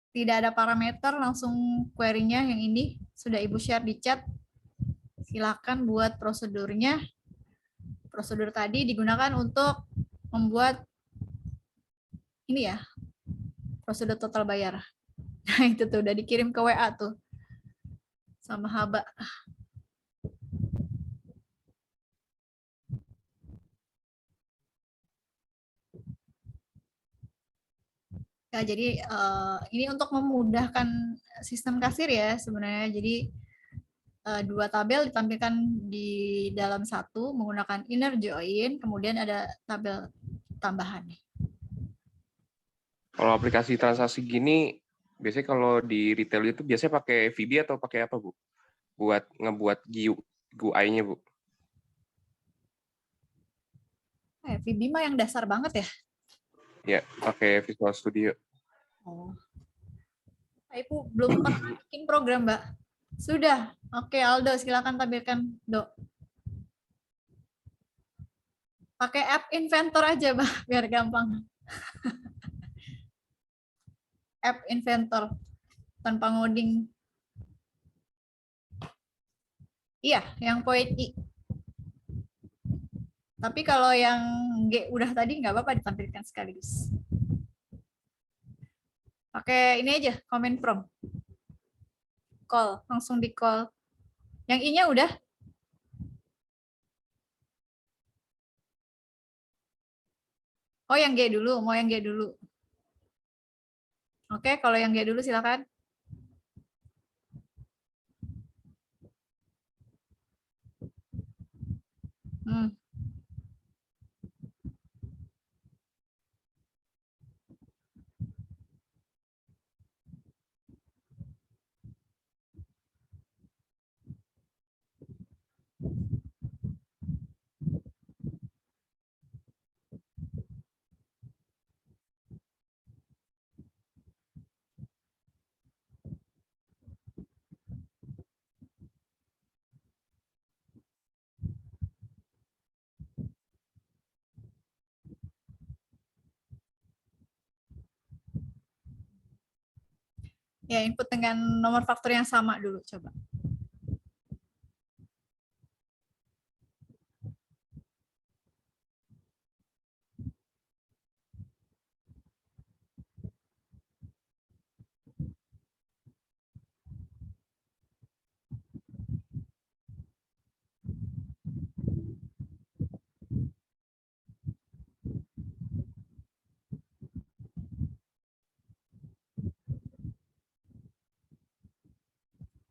tidak ada parameter, langsung query-nya yang ini sudah Ibu share di chat. Silakan buat prosedurnya. Prosedur tadi digunakan untuk membuat ini ya, prosedur total bayar. Nah, itu tuh udah dikirim ke WA tuh sama Haba. Ya, jadi ini untuk memudahkan sistem kasir ya sebenarnya. Jadi dua tabel ditampilkan di dalam satu menggunakan inner join, kemudian ada tabel tambahan. Kalau aplikasi transaksi gini, biasanya kalau di retail itu biasanya pakai VB atau pakai apa, Bu? Buat ngebuat GUI-nya, Bu. VB mah yang dasar banget ya. Ya, pakai Visual Studio. Oh. Ibu belum pernah bikin program, Mbak. Sudah. Oke, Aldo, silakan tampilkan, Dok. Pakai app inventor aja, Mbak, biar gampang. App inventor tanpa ngoding. Iya, yang poin I. Tapi kalau yang G udah tadi nggak apa-apa ditampilkan sekaligus. Pakai ini aja, comment from. Call, langsung di call. Yang I-nya udah? Oh, yang G dulu, mau yang G dulu. Oke, kalau yang G dulu silakan. Hmm. Ya, input dengan nomor faktur yang sama dulu, coba.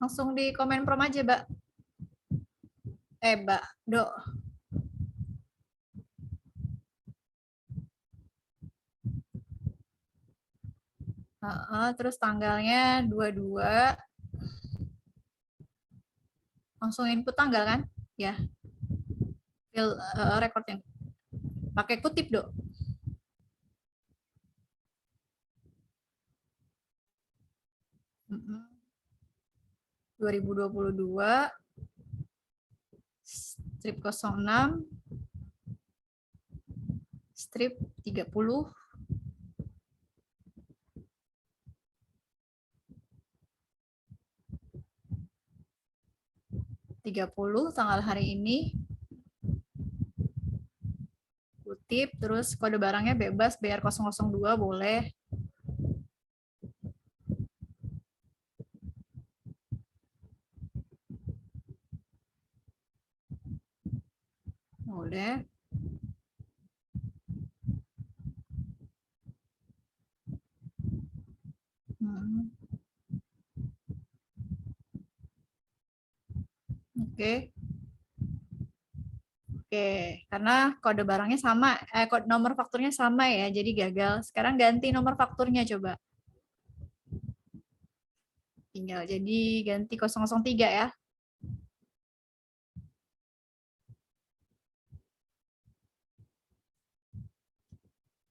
Langsung di komen prom aja, Mbak. Mbak Do. Terus tanggalnya 22. Langsung input tanggal kan? Ya. Fill record yang pakai kutip, Do. Mm-mm. 2022 strip 06 strip 30 tanggal hari ini, kutip, terus kode barangnya bebas, BR 002 boleh. Boleh. Oke. Oke, karena kode barangnya sama, kode nomor fakturnya sama ya, jadi gagal. Sekarang ganti nomor fakturnya coba. Tinggal jadi ganti 003 ya.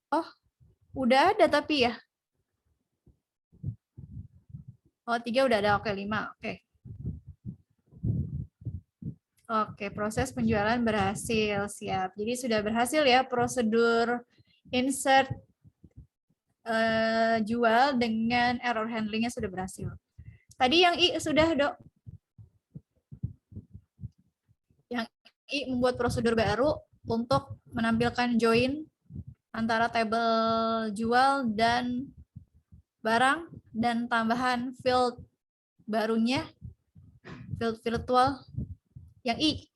Oh, udah ada tapi ya. Oh, 3 udah ada. Oke, 5. Oke. Oke, proses penjualan berhasil. Siap. Jadi sudah berhasil ya prosedur insert jual dengan error handlingnya sudah berhasil. Tadi yang I sudah, Dok. Yang I membuat prosedur baru untuk menampilkan join antara tabel jual dan barang dan tambahan field barunya, field virtual. Yang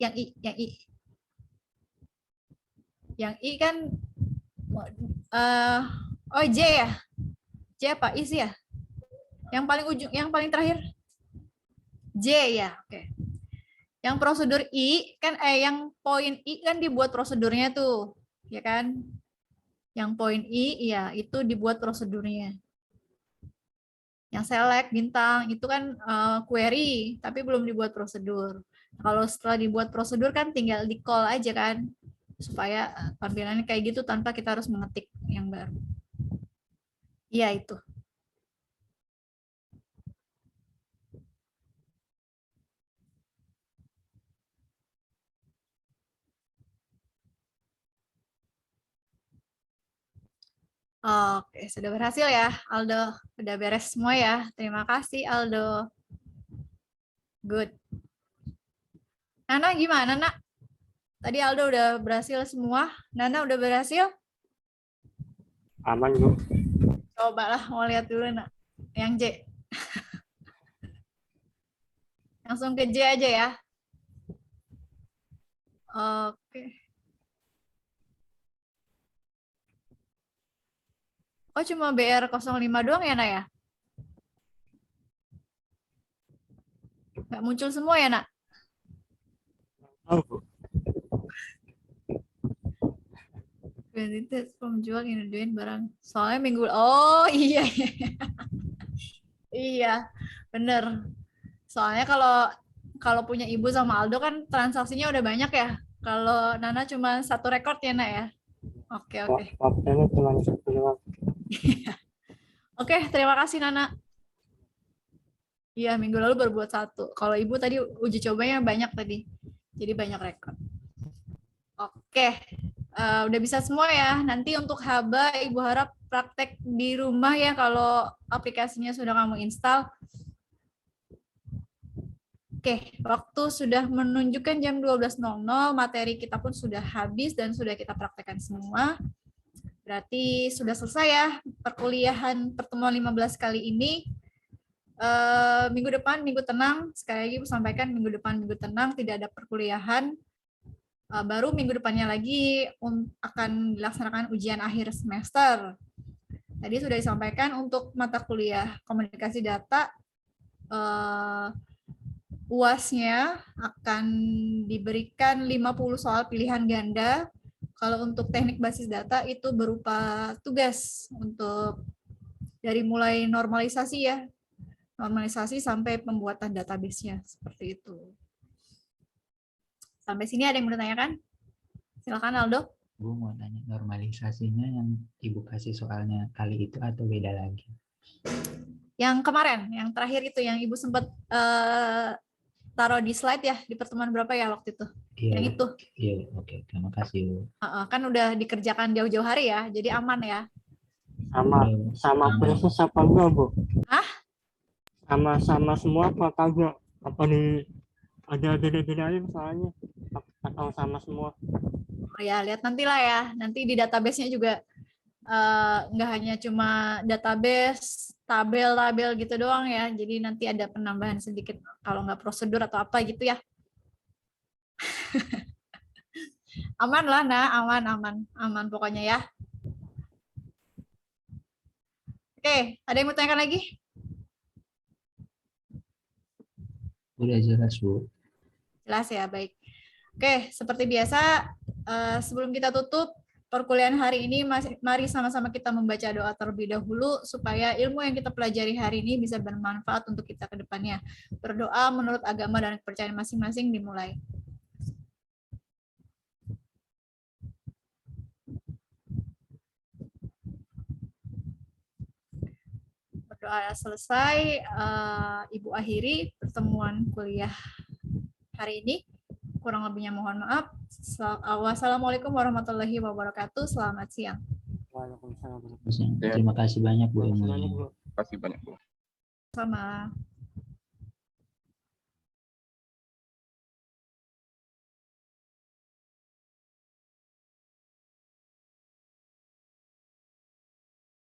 I kan J ya? J apa? I sih ya? Yang paling ujung, yang paling terakhir? J ya, oke. Yang prosedur I kan yang poin I kan dibuat prosedurnya tuh, ya kan? Yang poin I ya itu dibuat prosedurnya. Yang select bintang itu kan query tapi belum dibuat prosedur. Kalau setelah dibuat prosedur kan tinggal di call aja kan supaya tampilannya kayak gitu tanpa kita harus mengetik yang baru. Iya itu. Oke, sudah berhasil ya, Aldo. Sudah beres semua ya. Terima kasih, Aldo. Good. Nana gimana, Nak? Tadi Aldo udah berhasil semua. Nana udah berhasil? Aman, Bu. Cobalah, mau lihat dulu, Nak. Yang J. Langsung ke J aja ya. Oke. Oh, cuma BR 05 doang ya, Nak ya? Nggak muncul semua ya, Nak? Oh, Bu. Identitas penjual ingredient barang. Soalnya minggu... Oh, iya. Iya, bener. Soalnya kalau punya ibu sama Aldo kan transaksinya udah banyak ya. Kalau Nana cuma satu rekor ya, Nak ya? Oke. Waktunya cuma 10 doang. Oke, terima kasih Nana. Iya, minggu lalu baru buat satu. Kalau ibu tadi uji cobanya banyak tadi. Jadi banyak rekor. Oke, udah bisa semua ya. Nanti untuk Haba, Ibu harap praktek di rumah ya kalau aplikasinya sudah kamu install. Oke, waktu sudah menunjukkan jam 12.00, materi kita pun sudah habis dan sudah kita praktekkan semua. Berarti sudah selesai ya perkuliahan pertemuan 15 kali ini. Minggu depan, minggu tenang. Sekali lagi sampaikan minggu depan, minggu tenang, tidak ada perkuliahan. Baru minggu depannya lagi akan dilaksanakan ujian akhir semester. Tadi sudah disampaikan untuk mata kuliah komunikasi data, UAS-nya akan diberikan 50 soal pilihan ganda. Kalau untuk teknik basis data itu berupa tugas untuk dari mulai normalisasi ya. Normalisasi sampai pembuatan database-nya seperti itu. Sampai sini ada yang mau ditanyakan? Silakan Aldo. Bu mau tanya, normalisasinya yang Ibu kasih soalnya kali itu atau beda lagi? Yang kemarin, yang terakhir itu yang Ibu sempat taruh di slide ya, di pertemuan berapa ya waktu itu? Iya, Yang itu. iya, oke, terima kasih Bu. Kan udah dikerjakan jauh-jauh hari ya, jadi aman ya. Sama Aman. proses apa enggak, Bu? Hah? Sama semua apa kagak? Apa ada beda-bedanya soalnya? Atau sama semua? Oh ya, lihat nantilah ya. Nanti di database-nya juga nggak hanya cuma database, tabel-tabel gitu doang ya. Jadi nanti ada penambahan sedikit kalau nggak prosedur atau apa gitu ya. Aman lah, aman pokoknya ya. Oke, ada yang mau tanyakan lagi? Udah jelas Bu. Jelas ya, baik. Oke, seperti biasa, sebelum kita tutup perkuliahan hari ini, mari sama-sama kita membaca doa terlebih dahulu supaya ilmu yang kita pelajari hari ini bisa bermanfaat untuk kita ke depannya. Berdoa menurut agama dan kepercayaan masing-masing dimulai. Berdoa selesai, Ibu akhiri pertemuan kuliah hari ini. Kurang lebihnya mohon maaf. Wassalamualaikum warahmatullahi wabarakatuh. Selamat siang. Waalaikumsalam. Terima kasih banyak Bu Terima ilmunya. kasih banyak, Bu. Terima kasih banyak, Bu. Sama.